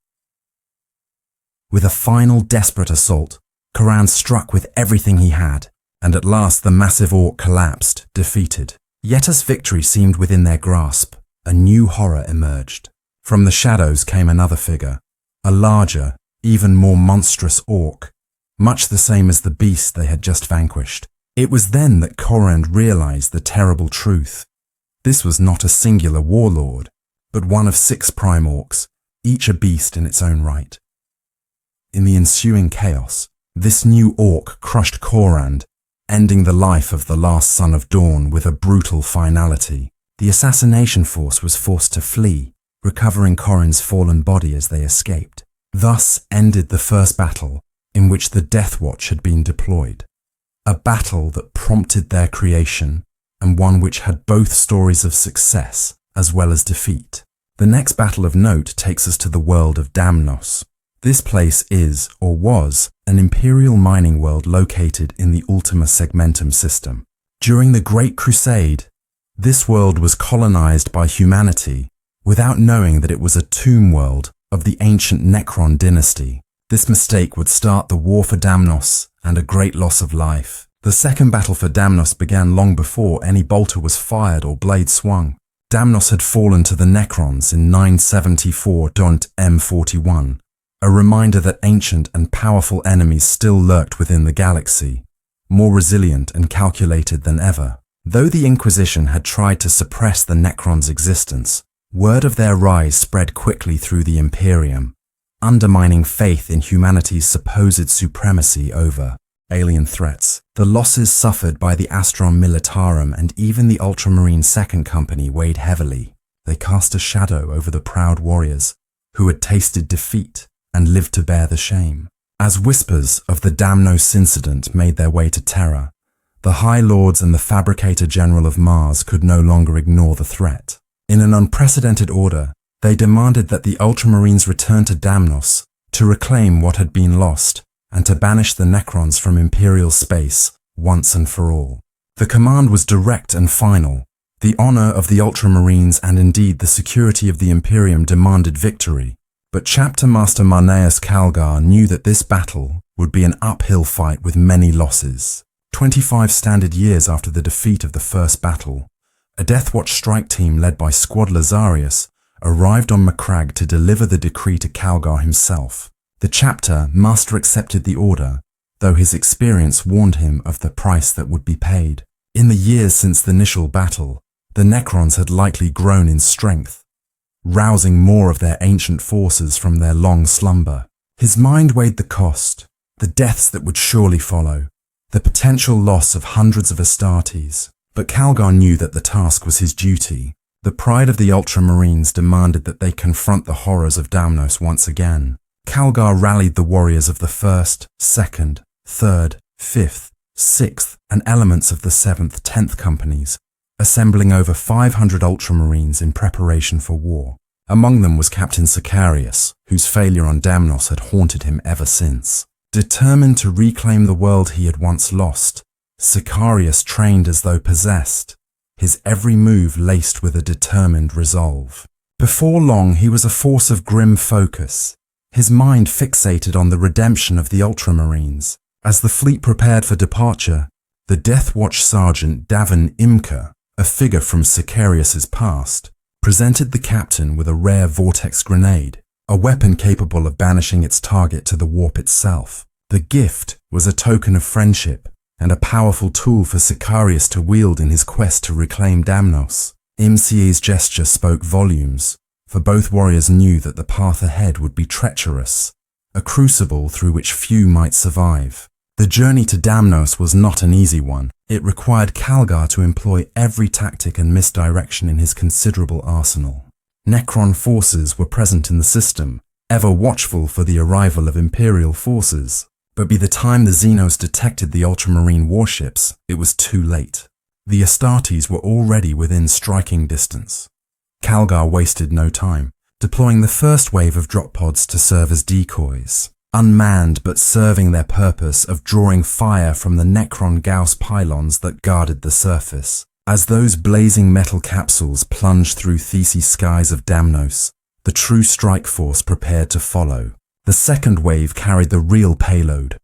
S1: With a final desperate assault, Karan struck with everything he had, and at last the massive Orc collapsed, defeated. Yet as victory seemed within their grasp, a new horror emerged. From the shadows came another figure, a larger, even more monstrous Orc, much the same as the beast they had just vanquished. It was then that Corrin realized the terrible truth. This was not a singular warlord, but one of 6 prime Orcs, each a beast in its own right. In the ensuing chaos, this new Orc crushed Corrin, ending the life of the last son of Dawn with a brutal finality. The assassination force was forced to flee, recovering Corrin's fallen body as they escaped. Thus ended the first battle in which the Deathwatch had been deployed. A battle that prompted their creation, and one which had both stories of success as well as defeat. The next battle of note takes us to the world of Damnos. This place is, or was, an Imperial mining world located in the Ultima Segmentum system. During the Great Crusade, this world was colonized by humanity without knowing that it was a tomb world of the ancient Necron dynasty. This mistake would start the war for Damnos and a great loss of life. The second battle for Damnos began long before any bolter was fired or blade swung. Damnos had fallen to the Necrons in 974 M41, a reminder that ancient and powerful enemies still lurked within the galaxy, more resilient and calculated than ever. Though the Inquisition had tried to suppress the Necrons' existence, word of their rise spread quickly through the Imperium, undermining faith in humanity's supposed supremacy over alien threats. The losses suffered by the Astron Militarum and even the Ultramarine Second Company weighed heavily. They cast a shadow over the proud warriors who had tasted defeat and lived to bear the shame. As whispers of the Damnos incident made their way to Terra, the High Lords and the Fabricator General of Mars could no longer ignore the threat. In an unprecedented order, they demanded that the Ultramarines return to Damnos to reclaim what had been lost and to banish the Necrons from Imperial space once and for all. The command was direct and final. The honor of the Ultramarines and indeed the security of the Imperium demanded victory. But Chapter Master Marneus Calgar knew that this battle would be an uphill fight with many losses. 25 standard years after the defeat of the first battle, a Deathwatch strike team led by Squad Lazarius arrived on Macragge to deliver the decree to Calgar himself. The Chapter Master accepted the order, though his experience warned him of the price that would be paid. In the years since the initial battle, The Necrons had likely grown in strength, rousing more of their ancient forces from their long slumber. His mind weighed the cost, the deaths that would surely follow, the potential loss of hundreds of Astartes. But Calgar knew that the task was his duty. The pride of the Ultramarines demanded that they confront the horrors of Damnos once again. Calgar rallied the warriors of the 1st, 2nd, 3rd, 5th, 6th, and elements of the 7th, 10th companies, assembling over 500 Ultramarines in preparation for war. Among them was Captain Sicarius, whose failure on Damnos had haunted him ever since. Determined to reclaim the world he had once lost, Sicarius trained as though possessed, his every move laced with a determined resolve. Before long, he was a force of grim focus, his mind fixated on the redemption of the Ultramarines. As the fleet prepared for departure, the Deathwatch Sergeant Davin Imka, a figure from Sicarius's past, presented the captain with a rare vortex grenade, a weapon capable of banishing its target to the warp itself. The gift was a token of friendship and a powerful tool for Sicarius to wield in his quest to reclaim Damnos. Imka's gesture spoke volumes, for both warriors knew that the path ahead would be treacherous, a crucible through which few might survive. The journey to Damnos was not an easy one. It required Calgar to employ every tactic and misdirection in his considerable arsenal. Necron forces were present in the system, ever watchful for the arrival of Imperial forces. But by the time the Xenos detected the Ultramarine warships, it was too late. The Astartes were already within striking distance. Calgar wasted no time, deploying the first wave of drop pods to serve as decoys. Unmanned but serving their purpose of drawing fire from the Necron Gauss pylons that guarded the surface. As those blazing metal capsules plunged through These's skies of Damnos, the true strike force prepared to follow. The second wave carried the real payload.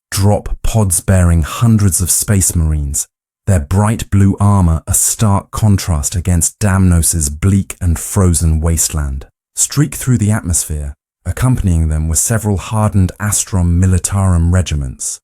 S1: Drop pods bearing hundreds of Space Marines, their bright blue armor a stark contrast against Damnos's bleak and frozen wasteland. Streaked through the atmosphere, accompanying them were several hardened Astrum Militarum regiments,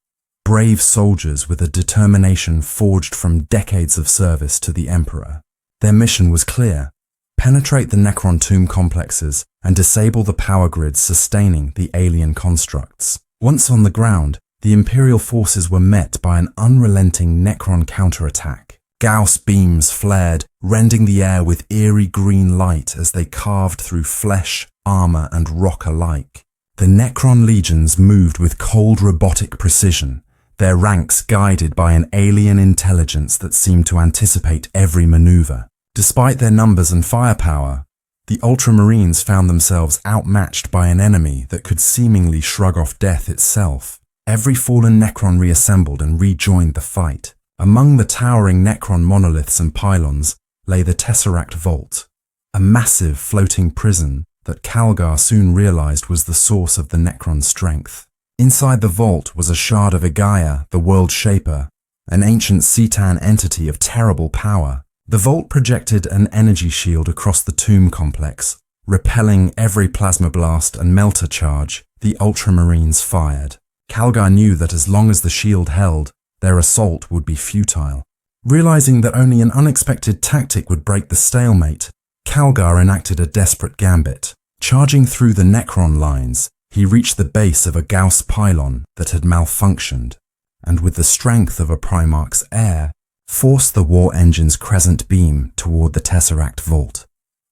S1: brave soldiers with a determination forged from decades of service to the Emperor. Their mission was clear: penetrate the Necron tomb complexes and disable the power grids sustaining the alien constructs. Once on the ground, the Imperial forces were met by an unrelenting Necron counterattack. Gauss beams flared, rending the air with eerie green light as they carved through flesh, armor, and rock alike. The Necron legions moved with cold robotic precision, their ranks guided by an alien intelligence that seemed to anticipate every maneuver. Despite their numbers and firepower, the Ultramarines found themselves outmatched by an enemy that could seemingly shrug off death itself. Every fallen Necron reassembled and rejoined the fight. Among the towering Necron monoliths and pylons lay the Tesseract Vault, a massive floating prison that Calgar soon realized was the source of the Necron strength. Inside the vault was a shard of Igaia, the World Shaper, an ancient Cetan entity of terrible power. The vault projected an energy shield across the tomb complex, repelling every plasma blast and melter charge the Ultramarines fired. Calgar knew that as long as the shield held, their assault would be futile. Realizing that only an unexpected tactic would break the stalemate, Calgar enacted a desperate gambit. Charging through the Necron lines, he reached the base of a Gauss pylon that had malfunctioned, and with the strength of a Primarch's heir, forced the war engine's crescent beam toward the Tesseract Vault.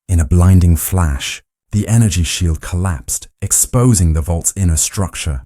S1: In a blinding flash, the energy shield collapsed, exposing the vault's inner structure.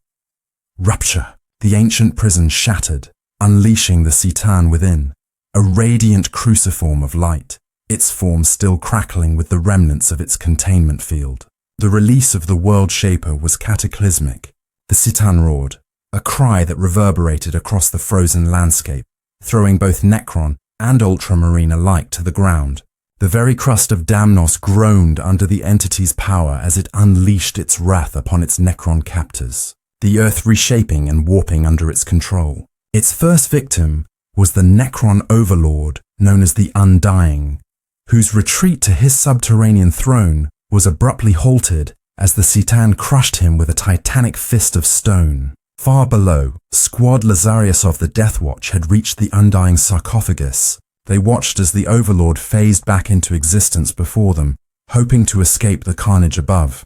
S1: Rupture! The ancient prison shattered, unleashing the Cetan within, a radiant cruciform of light, its form still crackling with the remnants of its containment field. The release of the World Shaper was cataclysmic. The Cetan roared, a cry that reverberated across the frozen landscape, throwing both Necron and Ultramarine alike to the ground. The very crust of Damnos groaned under the entity's power as it unleashed its wrath upon its Necron captors, the earth reshaping and warping under its control. Its first victim was the Necron overlord known as the Undying, whose retreat to his subterranean throne was abruptly halted as the Cetan crushed him with a titanic fist of stone. Far below, Squad Lazarius of the Deathwatch had reached the Undying sarcophagus, They watched as the Overlord phased back into existence before them, hoping to escape the carnage above.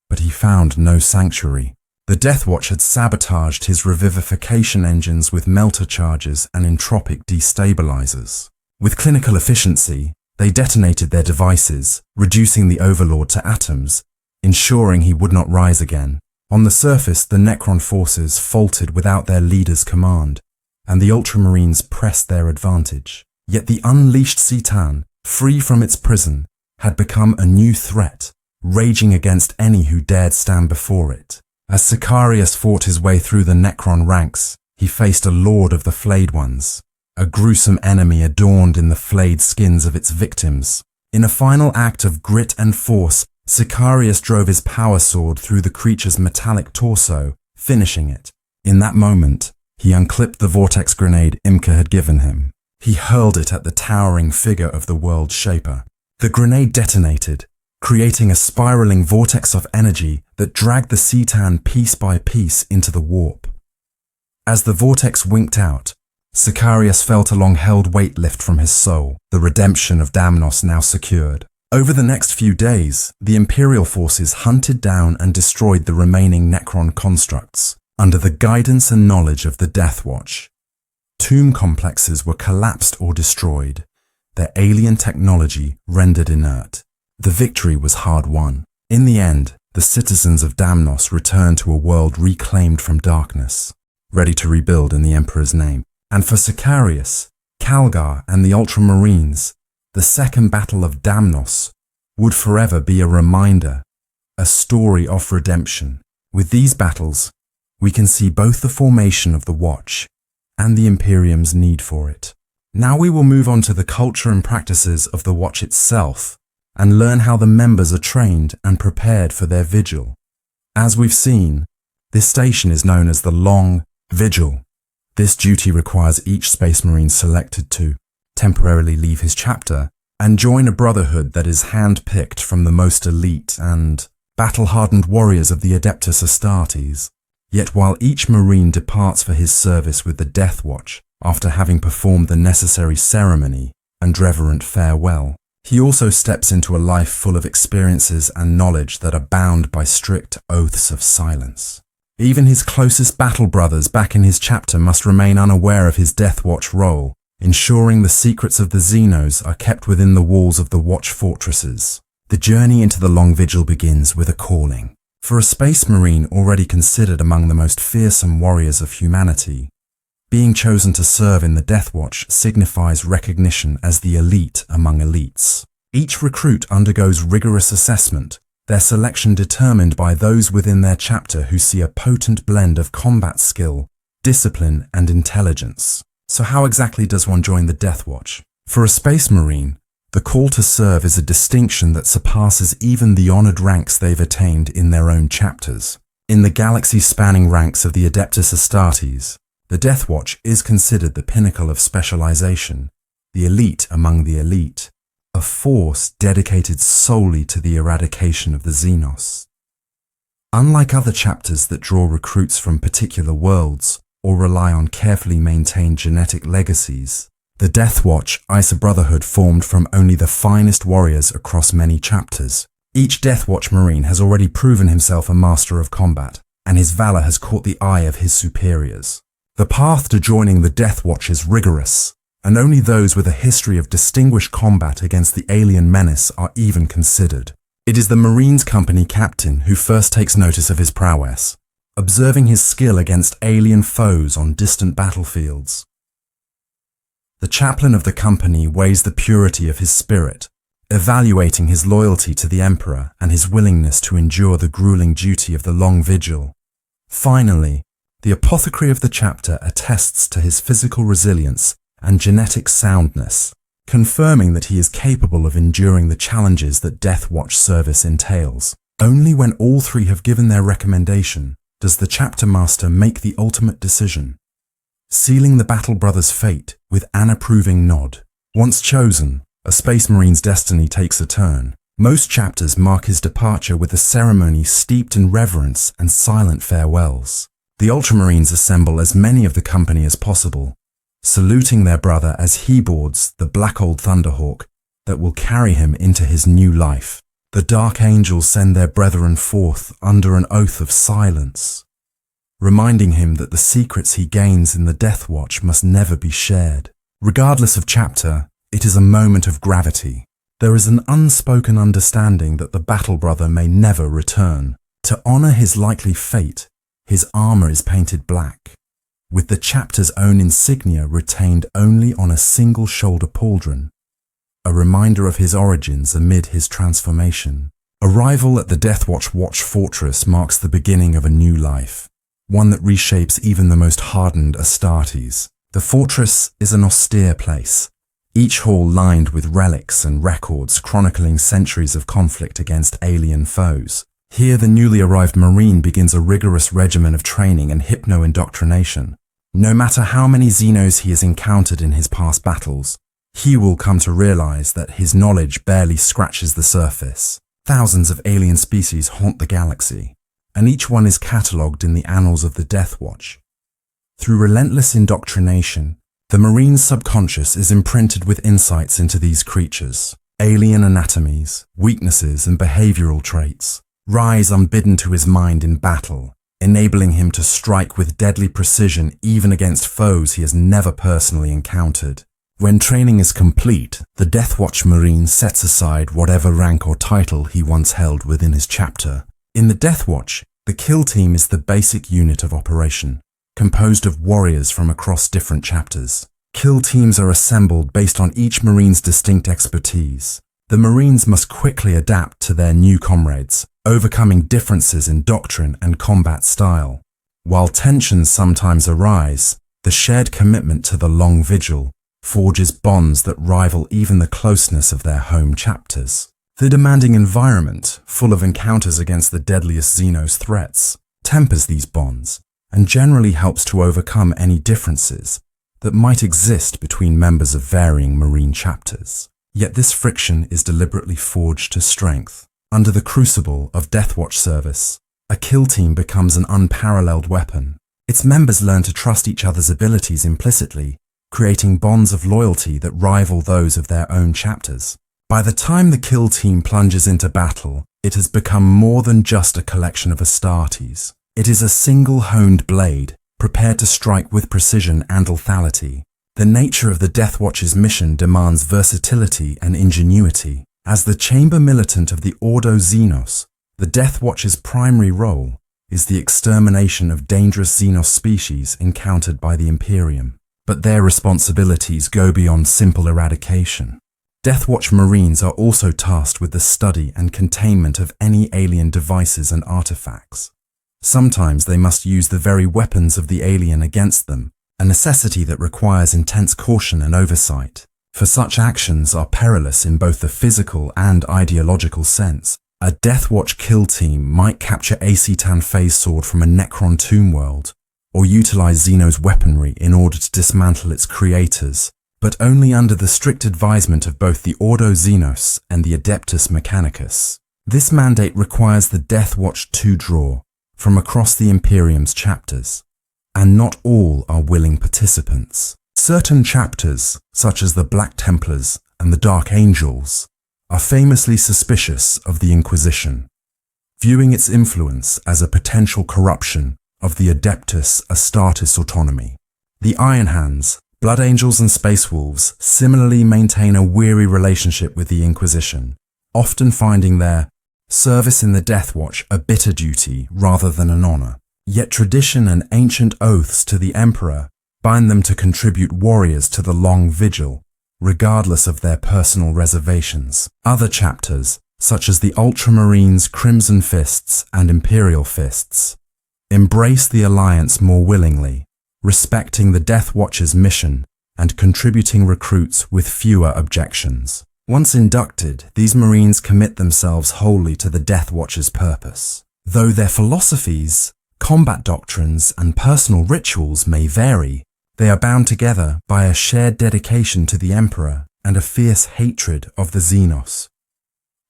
S1: But he found no sanctuary. The Deathwatch had sabotaged his revivification engines with melter charges and entropic destabilizers. With clinical efficiency, they detonated their devices, reducing the Overlord to atoms, ensuring he would not rise again. On the surface, the Necron forces faltered without their leader's command, and the Ultramarines pressed their advantage. Yet the unleashed Citan, free from its prison, had become a new threat, raging against any who dared stand before it. As Sicarius fought his way through the Necron ranks, he faced a Lord of the Flayed Ones, a gruesome enemy adorned in the flayed skins of its victims. In a final act of grit and force, Sicarius drove his power sword through the creature's metallic torso, finishing it. In that moment, he unclipped the vortex grenade Imka had given him. He hurled it at the towering figure of the World Shaper. The grenade detonated, creating a spiraling vortex of energy that dragged the Citan piece by piece into the warp. As the vortex winked out, Sicarius felt a long-held weight lift from his soul, the redemption of Damnos now secured. Over the next few days, the Imperial forces hunted down and destroyed the remaining Necron constructs, under the guidance and knowledge of the Deathwatch. Tomb complexes were collapsed or destroyed, their alien technology rendered inert. The victory was hard won. In the end, the citizens of Damnos returned to a world reclaimed from darkness, ready to rebuild in the Emperor's name. And for Sicarius, Calgar, and the Ultramarines, the Second Battle of Damnos would forever be a reminder, a story of redemption. With these battles, we can see both the formation of the Watch and the Imperium's need for it. Now we will move on to the culture and practices of the Watch itself, and learn how the members are trained and prepared for their vigil. As we've seen, this station is known as the Long Vigil. This duty requires each Space Marine selected to temporarily leave his chapter and join a brotherhood that is hand-picked from the most elite and battle-hardened warriors of the Adeptus Astartes. Yet while each Marine departs for his service with the Deathwatch after having performed the necessary ceremony and reverent farewell, he also steps into a life full of experiences and knowledge that are bound by strict oaths of silence. Even his closest battle brothers back in his chapter must remain unaware of his Deathwatch role, ensuring the secrets of the Xenos are kept within the walls of the Watch fortresses. The journey into the Long Vigil begins with a calling. For a Space Marine already considered among the most fearsome warriors of humanity, being chosen to serve in the Deathwatch signifies recognition as the elite among elites. Each recruit undergoes rigorous assessment, their selection determined by those within their chapter who see a potent blend of combat skill, discipline, and intelligence. So how exactly does one join the Deathwatch? For a Space Marine, the call to serve is a distinction that surpasses even the honored ranks they've attained in their own chapters. In the galaxy-spanning ranks of the Adeptus Astartes, the Deathwatch is considered the pinnacle of specialization, the elite among the elite, a force dedicated solely to the eradication of the Xenos. Unlike other chapters that draw recruits from particular worlds or rely on carefully maintained genetic legacies, the Deathwatch is a brotherhood formed from only the finest warriors across many chapters. Each Deathwatch Marine has already proven himself a master of combat, and his valor has caught the eye of his superiors. The path to joining the Deathwatch is rigorous, and only those with a history of distinguished combat against the alien menace are even considered. It is the Marines Company captain who first takes notice of his prowess, observing his skill against alien foes on distant battlefields. The chaplain of the company weighs the purity of his spirit, evaluating his loyalty to the Emperor and his willingness to endure the grueling duty of the Long Vigil. Finally, the apothecary of the chapter attests to his physical resilience and genetic soundness, confirming that he is capable of enduring the challenges that Deathwatch service entails. Only when all three have given their recommendation does the chapter master make the ultimate decision, sealing the battle brother's fate with an approving nod. Once chosen, a Space Marine's destiny takes a turn. Most chapters mark his departure with a ceremony steeped in reverence and silent farewells. The Ultramarines assemble as many of the company as possible, saluting their brother as he boards the black old Thunderhawk that will carry him into his new life. The Dark Angels send their brethren forth under an oath of silence, reminding him that the secrets he gains in the Deathwatch must never be shared. Regardless of chapter, it is a moment of gravity. There is an unspoken understanding that the battle brother may never return. To honor his likely fate, his armor is painted black, with the chapter's own insignia retained only on a single shoulder pauldron, a reminder of his origins amid his transformation. Arrival at the Deathwatch Watch Fortress marks the beginning of a new life, one that reshapes even the most hardened Astartes. The fortress is an austere place, each hall lined with relics and records chronicling centuries of conflict against alien foes. Here the newly arrived Marine begins a rigorous regimen of training and hypno-indoctrination. No matter how many Xenos he has encountered in his past battles, he will come to realize that his knowledge barely scratches the surface. Thousands of alien species haunt the galaxy, and each one is catalogued in the annals of the Deathwatch. Through relentless indoctrination, the Marine's subconscious is imprinted with insights into these creatures. Alien anatomies, weaknesses, and behavioral traits rise unbidden to his mind in battle, enabling him to strike with deadly precision even against foes he has never personally encountered. When training is complete, the Deathwatch Marine sets aside whatever rank or title he once held within his chapter. In the Deathwatch, the kill team is the basic unit of operation, composed of warriors from across different chapters. Kill teams are assembled based on each Marine's distinct expertise. The Marines must quickly adapt to their new comrades, overcoming differences in doctrine and combat style. While tensions sometimes arise, the shared commitment to the Long Vigil forges bonds that rival even the closeness of their home chapters. The demanding environment, full of encounters against the deadliest Xenos threats, tempers these bonds and generally helps to overcome any differences that might exist between members of varying Marine chapters. Yet this friction is deliberately forged to strength. Under the crucible of Deathwatch service, a kill team becomes an unparalleled weapon. Its members learn to trust each other's abilities implicitly, creating bonds of loyalty that rival those of their own chapters. By the time the kill team plunges into battle, it has become more than just a collection of Astartes. It is a single honed blade, prepared to strike with precision and lethality. The nature of the Deathwatch's mission demands versatility and ingenuity. As the Chamber Militant of the Ordo Xenos, the Deathwatch's primary role is the extermination of dangerous Xenos species encountered by the Imperium. But their responsibilities go beyond simple eradication. Deathwatch Marines are also tasked with the study and containment of any alien devices and artifacts. Sometimes they must use the very weapons of the alien against them, a necessity that requires intense caution and oversight. For such actions are perilous in both the physical and ideological sense. A Deathwatch kill team might capture a Cetan phase sword from a Necron tomb world, or utilize Xeno's weaponry in order to dismantle its creators, but only under the strict advisement of both the Ordo Xenos and the Adeptus Mechanicus. This mandate requires the Deathwatch to draw from across the Imperium's chapters, and not all are willing participants. Certain chapters, such as the Black Templars and the Dark Angels, are famously suspicious of the Inquisition, viewing its influence as a potential corruption of the Adeptus Astartes autonomy. The Iron Hands, Blood Angels and Space Wolves similarly maintain a weary relationship with the Inquisition, often finding their service in the Deathwatch a bitter duty rather than an honor. Yet tradition and ancient oaths to the Emperor bind them to contribute warriors to the Long Vigil, regardless of their personal reservations. Other chapters, such as the Ultramarines, Crimson Fists, and Imperial Fists, embrace the alliance more willingly, respecting the Deathwatch's mission and contributing recruits with fewer objections. Once inducted, these Marines commit themselves wholly to the Deathwatch's purpose. Though their philosophies, combat doctrines, and personal rituals may vary, they are bound together by a shared dedication to the Emperor and a fierce hatred of the Xenos.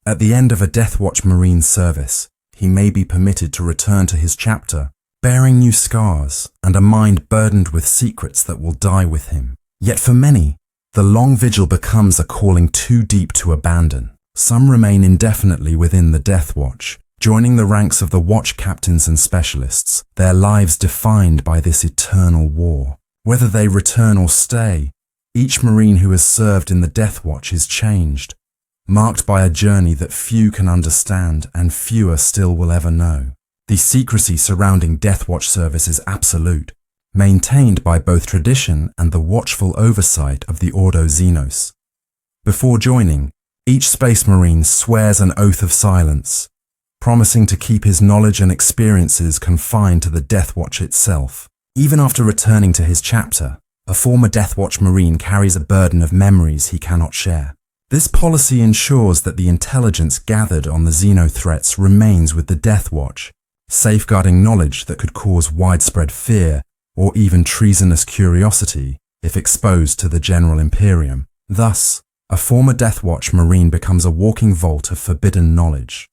S1: At the end of a Deathwatch Marine service, he may be permitted to return to his chapter, bearing new scars and a mind burdened with secrets that will die with him. Yet for many, the Long Vigil becomes a calling too deep to abandon. Some remain indefinitely within the Deathwatch, joining the ranks of the watch captains and specialists, their lives defined by this eternal war. Whether they return or stay, each Marine who has served in the Deathwatch is changed, marked by a journey that few can understand and fewer still will ever know. The secrecy surrounding Deathwatch service is absolute, maintained by both tradition and the watchful oversight of the Ordo Xenos. Before joining, each Space Marine swears an oath of silence, promising to keep his knowledge and experiences confined to the Deathwatch itself. Even after returning to his chapter, a former Deathwatch Marine carries a burden of memories he cannot share. This policy ensures that the intelligence gathered on the Xeno threats remains with the Deathwatch, safeguarding knowledge that could cause widespread fear or even treasonous curiosity if exposed to the general Imperium. Thus, a former Deathwatch Marine becomes a walking vault of forbidden knowledge,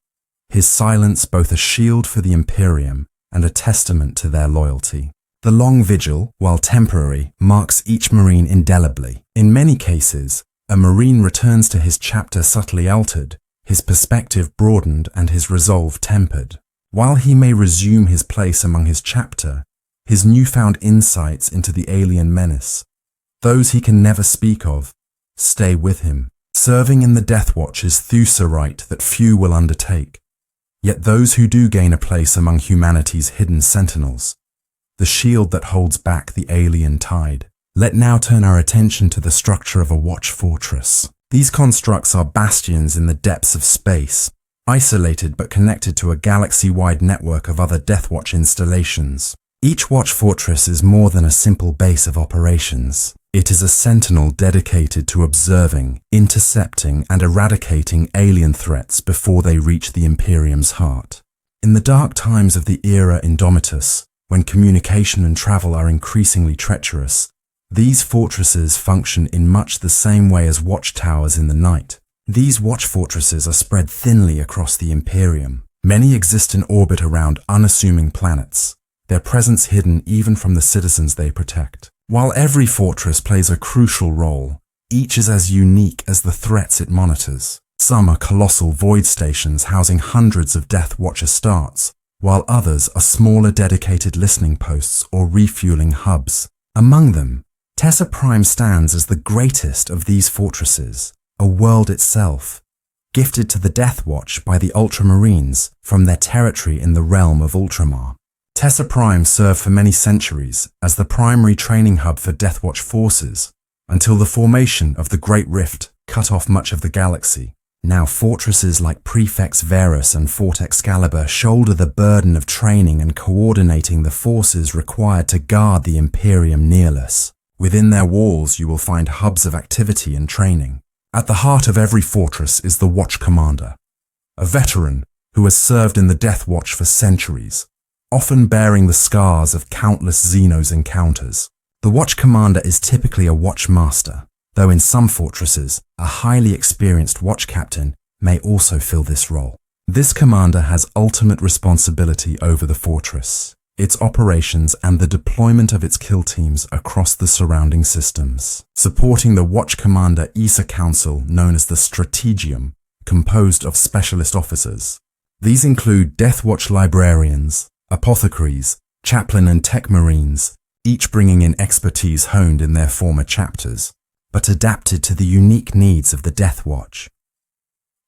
S1: his silence both a shield for the Imperium and a testament to their loyalty. The Long Vigil, while temporary, marks each Marine indelibly. In many cases, a Marine returns to his chapter subtly altered, his perspective broadened and his resolve tempered. While he may resume his place among his chapter, his newfound insights into the alien menace, those he can never speak of, stay with him. Serving in the Deathwatch is Thusa rite that few will undertake. Yet those who do gain a place among humanity's hidden sentinels, the shield that holds back the alien tide. Let now turn our attention to the structure of a watch fortress. These constructs are bastions in the depths of space, isolated but connected to a galaxy-wide network of other Deathwatch installations. Each watch fortress is more than a simple base of operations. It is a sentinel dedicated to observing, intercepting, and eradicating alien threats before they reach the Imperium's heart. In the dark times of the era Indomitus, when communication and travel are increasingly treacherous, these fortresses function in much the same way as watchtowers in the night. These watch fortresses are spread thinly across the Imperium. Many exist in orbit around unassuming planets, their presence hidden even from the citizens they protect. While every fortress plays a crucial role, each is as unique as the threats it monitors. Some are colossal void stations housing hundreds of Deathwatch astartes, while others are smaller dedicated listening posts or refueling hubs. Among them, Tessa Prime stands as the greatest of these fortresses, a world itself, gifted to the Deathwatch by the Ultramarines from their territory in the realm of Ultramar. Tessa Prime served for many centuries as the primary training hub for Deathwatch forces, until the formation of the Great Rift cut off much of the galaxy. Now fortresses like Prefects Verus and Fort Excalibur shoulder the burden of training and coordinating the forces required to guard the Imperium Nearless. Within their walls you will find hubs of activity and training. At the heart of every fortress is the Watch Commander, a veteran who has served in the Deathwatch for centuries, often bearing the scars of countless Xenos encounters. The Watch Commander is typically a Watchmaster, though in some fortresses, a highly experienced watch captain may also fill this role. This commander has ultimate responsibility over the fortress, its operations and the deployment of its kill teams across the surrounding systems. Supporting the Watch Commander is a council known as the Strategium, composed of specialist officers. These include Deathwatch librarians, apothecaries, chaplain and tech marines, each bringing in expertise honed in their former chapters, but adapted to the unique needs of the Deathwatch.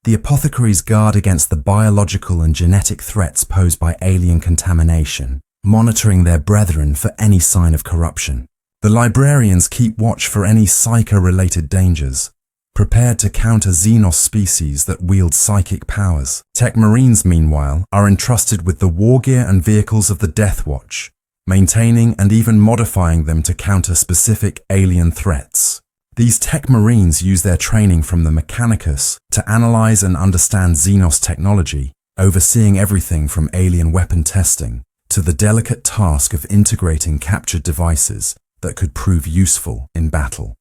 S1: The apothecaries guard against the biological and genetic threats posed by alien contamination, monitoring their brethren for any sign of corruption. The librarians keep watch for any psycho-related dangers, prepared to counter Xenos species that wield psychic powers. Tech Marines, meanwhile, are entrusted with the war gear and vehicles of the Deathwatch, maintaining and even modifying them to counter specific alien threats. These Tech Marines use their training from the Mechanicus to analyze and understand Xenos technology, overseeing everything from alien weapon testing to the delicate task of integrating captured devices that could prove useful in battle.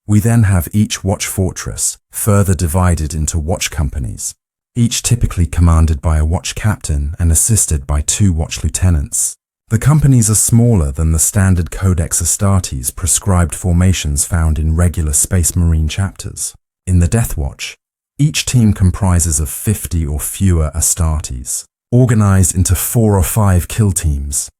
S1: We then have each watch fortress further divided into watch companies, each typically commanded by a watch captain and assisted by 2 watch lieutenants. The companies are smaller than the standard Codex Astartes prescribed formations found in regular Space Marine chapters. In the Deathwatch, each team comprises of 50 or fewer Astartes, organized into 4 or 5 kill teams.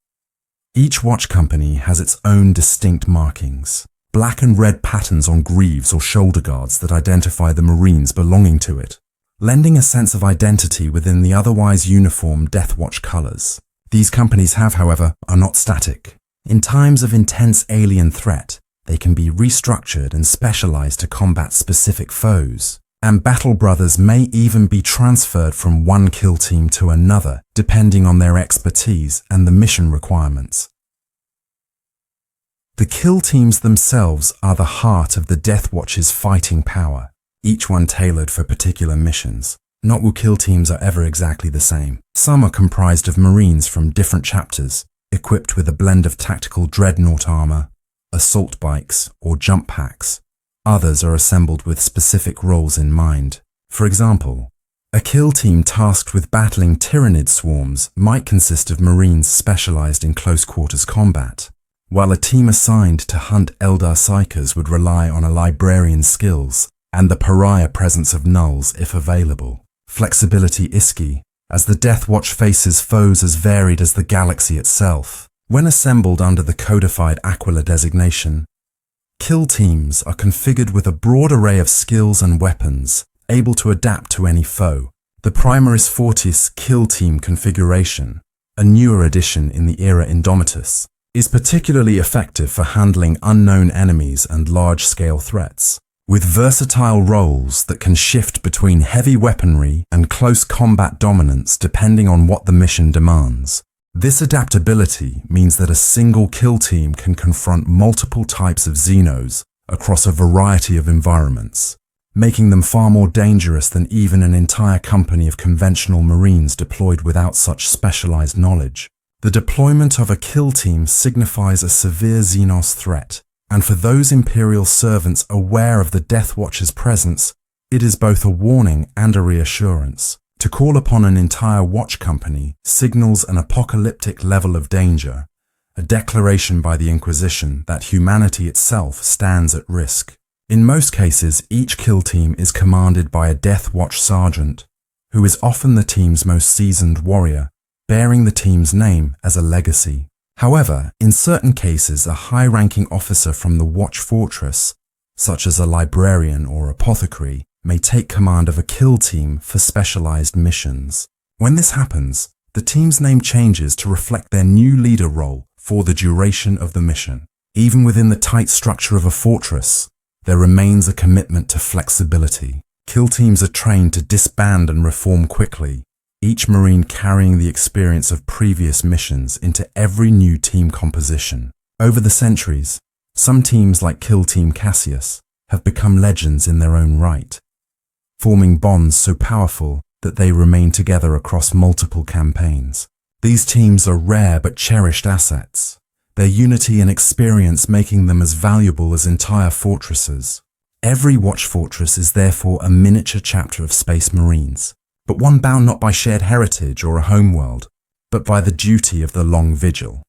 S1: Each watch company has its own distinct markings, black and red patterns on greaves or shoulder guards that identify the Marines belonging to it, lending a sense of identity within the otherwise uniform Deathwatch colors. These companies are not static. In times of intense alien threat, they can be restructured and specialized to combat specific foes, and battle brothers may even be transferred from one kill team to another, depending on their expertise and the mission requirements. The kill teams themselves are the heart of the Deathwatch's fighting power, each one tailored for particular missions. Not all kill teams are ever exactly the same. Some are comprised of Marines from different chapters, equipped with a blend of tactical dreadnought armor, assault bikes, or jump packs. Others are assembled with specific roles in mind. For example, a kill team tasked with battling Tyrannid swarms might consist of Marines specialized in close-quarters combat, while a team assigned to hunt Eldar Psykers would rely on a librarian's skills and the pariah presence of nulls if available. Flexibility is key, as the Deathwatch faces foes as varied as the galaxy itself. When assembled under the codified Aquila designation, kill teams are configured with a broad array of skills and weapons, able to adapt to any foe. The Primaris Fortis kill team configuration, a newer addition in the era Indomitus, is particularly effective for handling unknown enemies and large-scale threats. With versatile roles that can shift between heavy weaponry and close combat dominance depending on what the mission demands. This adaptability means that a single kill team can confront multiple types of Xenos across a variety of environments, making them far more dangerous than even an entire company of conventional Marines deployed without such specialized knowledge. The deployment of a kill team signifies a severe Xenos threat, and for those Imperial servants aware of the Deathwatch's presence, it is both a warning and a reassurance. To call upon an entire watch company signals an apocalyptic level of danger, a declaration by the Inquisition that humanity itself stands at risk. In most cases, each kill team is commanded by a Deathwatch sergeant, who is often the team's most seasoned warrior, bearing the team's name as a legacy. However, in certain cases, a high-ranking officer from the Watch Fortress, such as a librarian or apothecary, may take command of a kill team for specialized missions. When this happens, the team's name changes to reflect their new leader role for the duration of the mission. Even within the tight structure of a fortress, there remains a commitment to flexibility. Kill teams are trained to disband and reform quickly, each Marine carrying the experience of previous missions into every new team composition. Over the centuries, some teams like Kill Team Cassius have become legends in their own right, forming bonds so powerful that they remain together across multiple campaigns. These teams are rare but cherished assets, their unity and experience making them as valuable as entire fortresses. Every watch fortress is therefore a miniature chapter of Space Marines, but one bound not by shared heritage or a homeworld, but by the duty of the Long Vigil.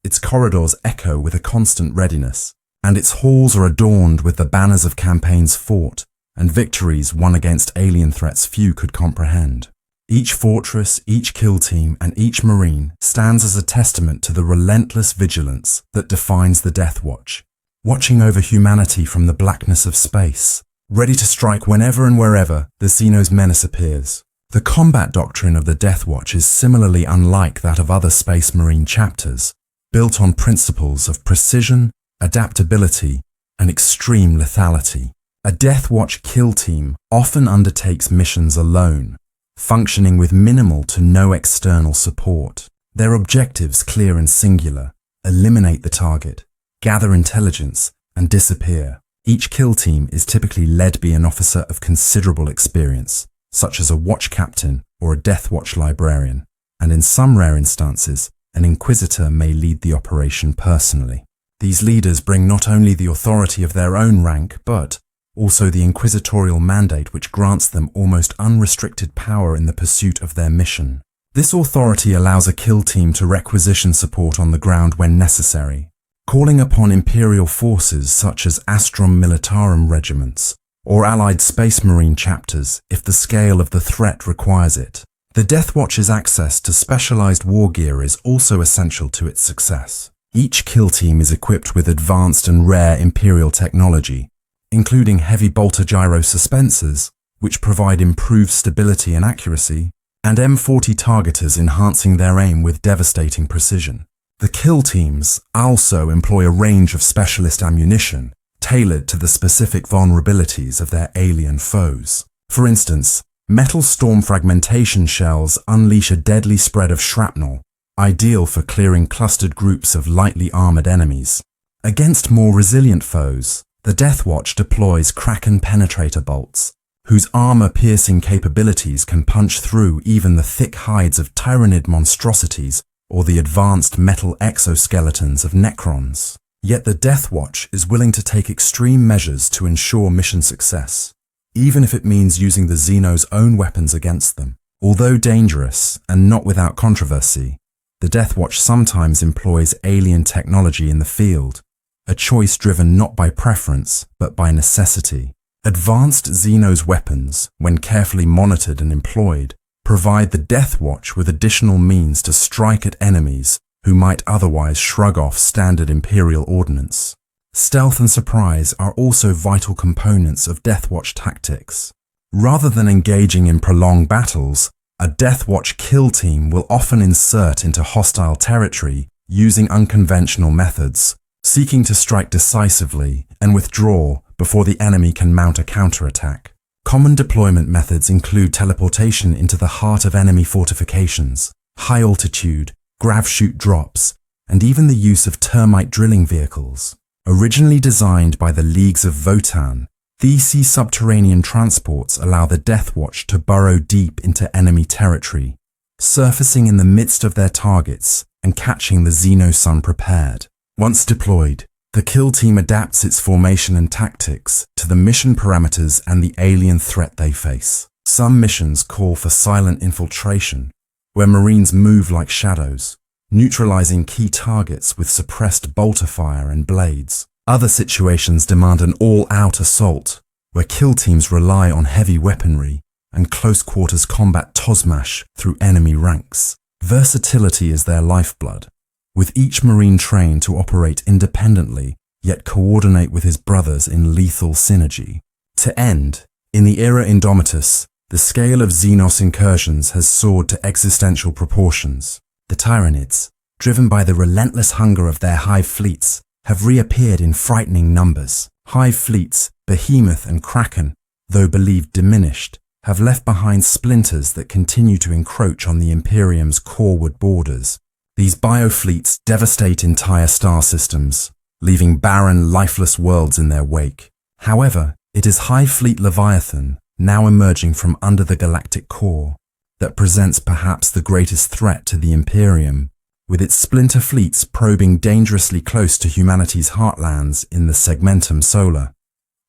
S1: Its corridors echo with a constant readiness, and its halls are adorned with the banners of campaigns fought and victories won against alien threats few could comprehend. Each fortress, each kill team, and each Marine stands as a testament to the relentless vigilance that defines the Deathwatch, watching over humanity from the blackness of space, ready to strike whenever and wherever the Xenos menace appears. The combat doctrine of the Deathwatch is similarly unlike that of other Space Marine chapters, built on principles of precision, adaptability, and extreme lethality. A Deathwatch kill team often undertakes missions alone, functioning with minimal to no external support. Their objectives clear and singular: eliminate the target, gather intelligence, and disappear. Each kill team is typically led by an officer of considerable experience, such as a watch captain or a Deathwatch librarian, and in some rare instances, an Inquisitor may lead the operation personally. These leaders bring not only the authority of their own rank, but also the inquisitorial mandate which grants them almost unrestricted power in the pursuit of their mission. This authority allows a kill team to requisition support on the ground when necessary, calling upon Imperial forces such as Astrum Militarum regiments or Allied Space Marine chapters if the scale of the threat requires it. The Deathwatch's access to specialized war gear is also essential to its success. Each kill team is equipped with advanced and rare Imperial technology, including heavy bolter gyro suspensors, which provide improved stability and accuracy, and M40 targeters enhancing their aim with devastating precision. The kill teams also employ a range of specialist ammunition tailored to the specific vulnerabilities of their alien foes. For instance, metal storm fragmentation shells unleash a deadly spread of shrapnel, ideal for clearing clustered groups of lightly armored enemies. Against more resilient foes, the Deathwatch deploys Kraken penetrator bolts, whose armor-piercing capabilities can punch through even the thick hides of tyrannid monstrosities or the advanced metal exoskeletons of Necrons. Yet the Deathwatch is willing to take extreme measures to ensure mission success, even if it means using the Xenos' own weapons against them. Although dangerous and not without controversy, the Deathwatch sometimes employs alien technology in the field, a choice driven not by preference but by necessity. Advanced Xenos weapons, when carefully monitored and employed, provide the Deathwatch with additional means to strike at enemies who might otherwise shrug off standard Imperial ordnance. Stealth and surprise are also vital components of Deathwatch tactics. Rather than engaging in prolonged battles, a Deathwatch kill team will often insert into hostile territory using unconventional methods, seeking to strike decisively and withdraw before the enemy can mount a counterattack. Common deployment methods include teleportation into the heart of enemy fortifications, high altitude, grav chute drops, and even the use of termite drilling vehicles. Originally designed by the Leagues of Votan, these subterranean transports allow the Deathwatch to burrow deep into enemy territory, surfacing in the midst of their targets and catching the Xenos unprepared. Once deployed, the kill team adapts its formation and tactics to the mission parameters and the alien threat they face. Some missions call for silent infiltration, where Marines move like shadows, neutralizing key targets with suppressed bolter fire and blades. Other situations demand an all-out assault, where kill teams rely on heavy weaponry and close-quarters combat tosmash through enemy ranks. Versatility is their lifeblood, with each Marine trained to operate independently, yet coordinate with his brothers in lethal synergy. To end, in the era Indomitus, the scale of Xenos incursions has soared to existential proportions. The Tyrannids, driven by the relentless hunger of their hive fleets, have reappeared in frightening numbers. Hive fleets, Behemoth and Kraken, though believed diminished, have left behind splinters that continue to encroach on the Imperium's coreward borders. These biofleets devastate entire star systems, leaving barren, lifeless worlds in their wake. However, it is Hive Fleet Leviathan, now emerging from under the galactic core, that presents perhaps the greatest threat to the Imperium, with its splinter fleets probing dangerously close to humanity's heartlands in the Segmentum Solar.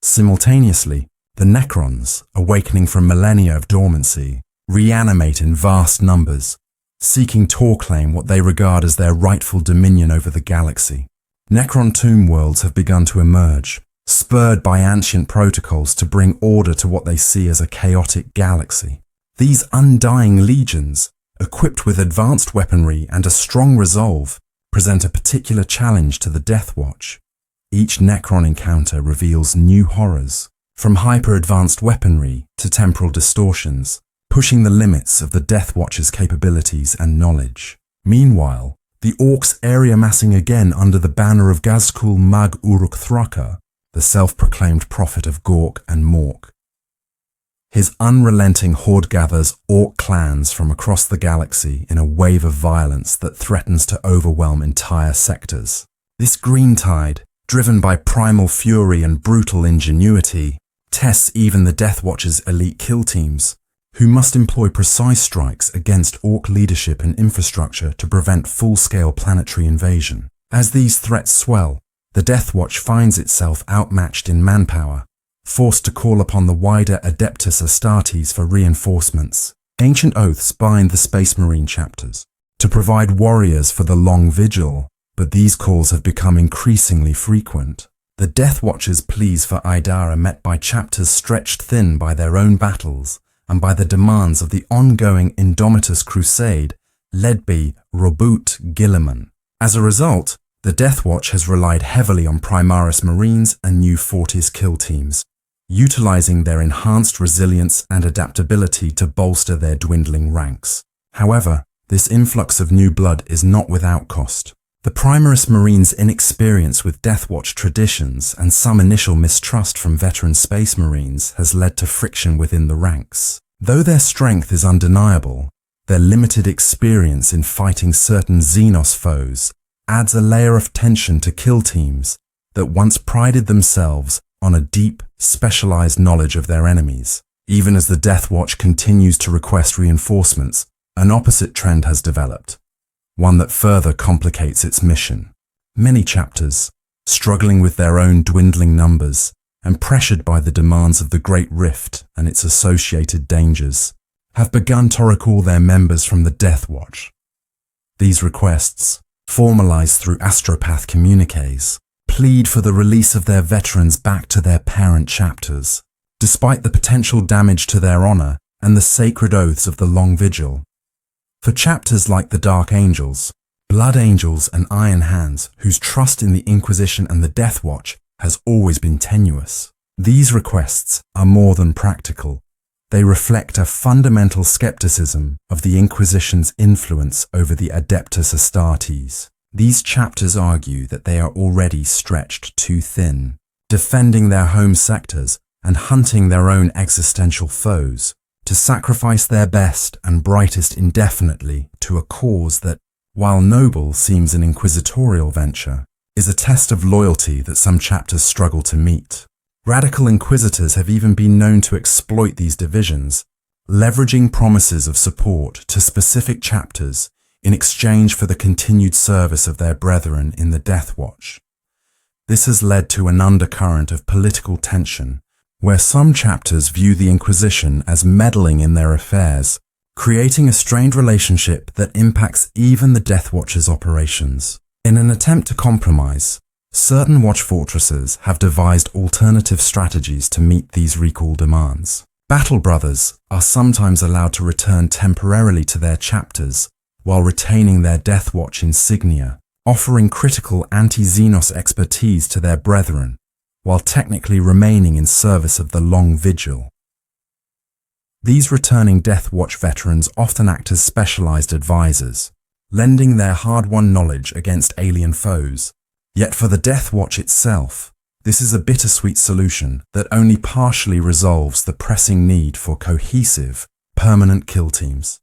S1: Simultaneously, the Necrons, awakening from millennia of dormancy, reanimate in vast numbers, seeking to claim what they regard as their rightful dominion over the galaxy. Necron tomb worlds have begun to emerge, spurred by ancient protocols to bring order to what they see as a chaotic galaxy. These undying legions, equipped with advanced weaponry and a strong resolve, present a particular challenge to the Deathwatch. Each Necron encounter reveals new horrors, from hyper-advanced weaponry to temporal distortions, pushing the limits of the Deathwatch's capabilities and knowledge. Meanwhile, the Orcs area massing again under the banner of Gazkul Mag Uruk Thraka, the self-proclaimed prophet of Gork and Mork. His unrelenting horde gathers Orc clans from across the galaxy in a wave of violence that threatens to overwhelm entire sectors. This green tide, driven by primal fury and brutal ingenuity, tests even the Deathwatch's elite kill teams, who must employ precise strikes against Orc leadership and infrastructure to prevent full-scale planetary invasion. As these threats swell, the Deathwatch finds itself outmatched in manpower, forced to call upon the wider Adeptus Astartes for reinforcements. Ancient oaths bind the Space Marine chapters to provide warriors for the Long Vigil, but these calls have become increasingly frequent. The Deathwatch's pleas for Idar are met by chapters stretched thin by their own battles and by the demands of the ongoing Indomitus Crusade led by Robert Gilliman. As a result, the Deathwatch has relied heavily on Primaris Marines and New Forties kill teams, utilizing their enhanced resilience and adaptability to bolster their dwindling ranks. However, this influx of new blood is not without cost. The Primaris Marines' inexperience with Deathwatch traditions and some initial mistrust from veteran Space Marines has led to friction within the ranks. Though their strength is undeniable, their limited experience in fighting certain Xenos foes adds a layer of tension to kill teams that once prided themselves on a deep, specialized knowledge of their enemies. Even as the Deathwatch continues to request reinforcements, an opposite trend has developed, one that further complicates its mission. Many chapters, struggling with their own dwindling numbers and pressured by the demands of the Great Rift and its associated dangers, have begun to recall their members from the Deathwatch. These requests, formalized through astropath communiques, plead for the release of their veterans back to their parent chapters, despite the potential damage to their honor and the sacred oaths of the Long Vigil. For chapters like the Dark Angels, Blood Angels and Iron Hands, whose trust in the Inquisition and the Deathwatch has always been tenuous, these requests are more than practical. They reflect a fundamental skepticism of the Inquisition's influence over the Adeptus Astartes. These chapters argue that they are already stretched too thin, defending their home sectors and hunting their own existential foes, to sacrifice their best and brightest indefinitely to a cause that, while noble seems an inquisitorial venture, is a test of loyalty that some chapters struggle to meet. Radical inquisitors have even been known to exploit these divisions, leveraging promises of support to specific chapters in exchange for the continued service of their brethren in the Deathwatch. This has led to an undercurrent of political tension, where some chapters view the Inquisition as meddling in their affairs, creating a strained relationship that impacts even the Deathwatch's operations. In an attempt to compromise, certain watch fortresses have devised alternative strategies to meet these recall demands. Battle Brothers are sometimes allowed to return temporarily to their chapters while retaining their Deathwatch insignia, offering critical anti-Xenos expertise to their brethren, while technically remaining in service of the Long Vigil. These returning Deathwatch veterans often act as specialized advisors, lending their hard-won knowledge against alien foes. Yet for the Deathwatch itself, this is a bittersweet solution that only partially resolves the pressing need for cohesive, permanent kill teams.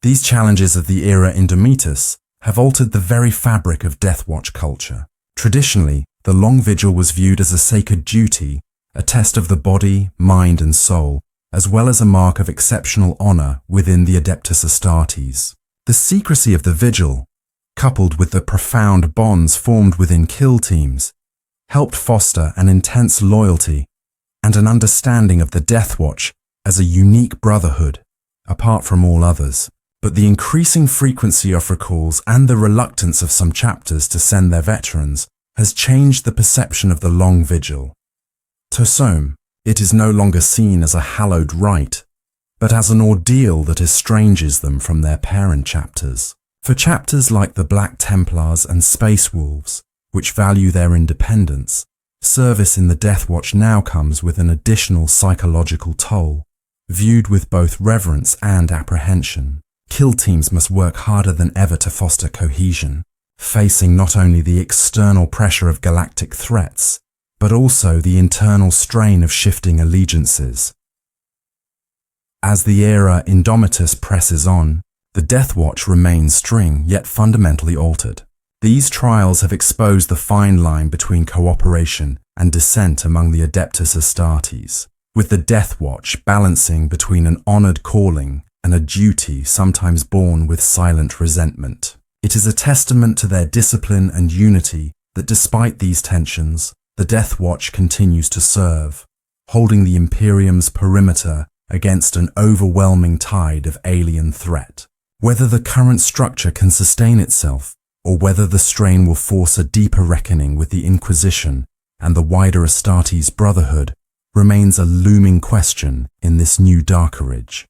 S1: These challenges of the era Indomitus have altered the very fabric of Deathwatch culture. Traditionally, the Long Vigil was viewed as a sacred duty, a test of the body, mind and soul, as well as a mark of exceptional honor within the Adeptus Astartes. The secrecy of the vigil, coupled with the profound bonds formed within kill teams, helped foster an intense loyalty and an understanding of the Deathwatch as a unique brotherhood, apart from all others. But the increasing frequency of recalls and the reluctance of some chapters to send their veterans has changed the perception of the Long Vigil. To some, it is no longer seen as a hallowed rite, but as an ordeal that estranges them from their parent chapters. For chapters like the Black Templars and Space Wolves, which value their independence, service in the Deathwatch now comes with an additional psychological toll, viewed with both reverence and apprehension. Kill teams must work harder than ever to foster cohesion, facing not only the external pressure of galactic threats, but also the internal strain of shifting allegiances. As the era Indomitus presses on, the Deathwatch remains string yet fundamentally altered. These trials have exposed the fine line between cooperation and dissent among the Adeptus Astartes, with the Deathwatch balancing between an honored calling and a duty sometimes born with silent resentment. It is a testament to their discipline and unity that despite these tensions, the Deathwatch continues to serve, holding the Imperium's perimeter against an overwhelming tide of alien threat. Whether the current structure can sustain itself, or whether the strain will force a deeper reckoning with the Inquisition and the wider Astartes Brotherhood, remains a looming question in this new Dark Age.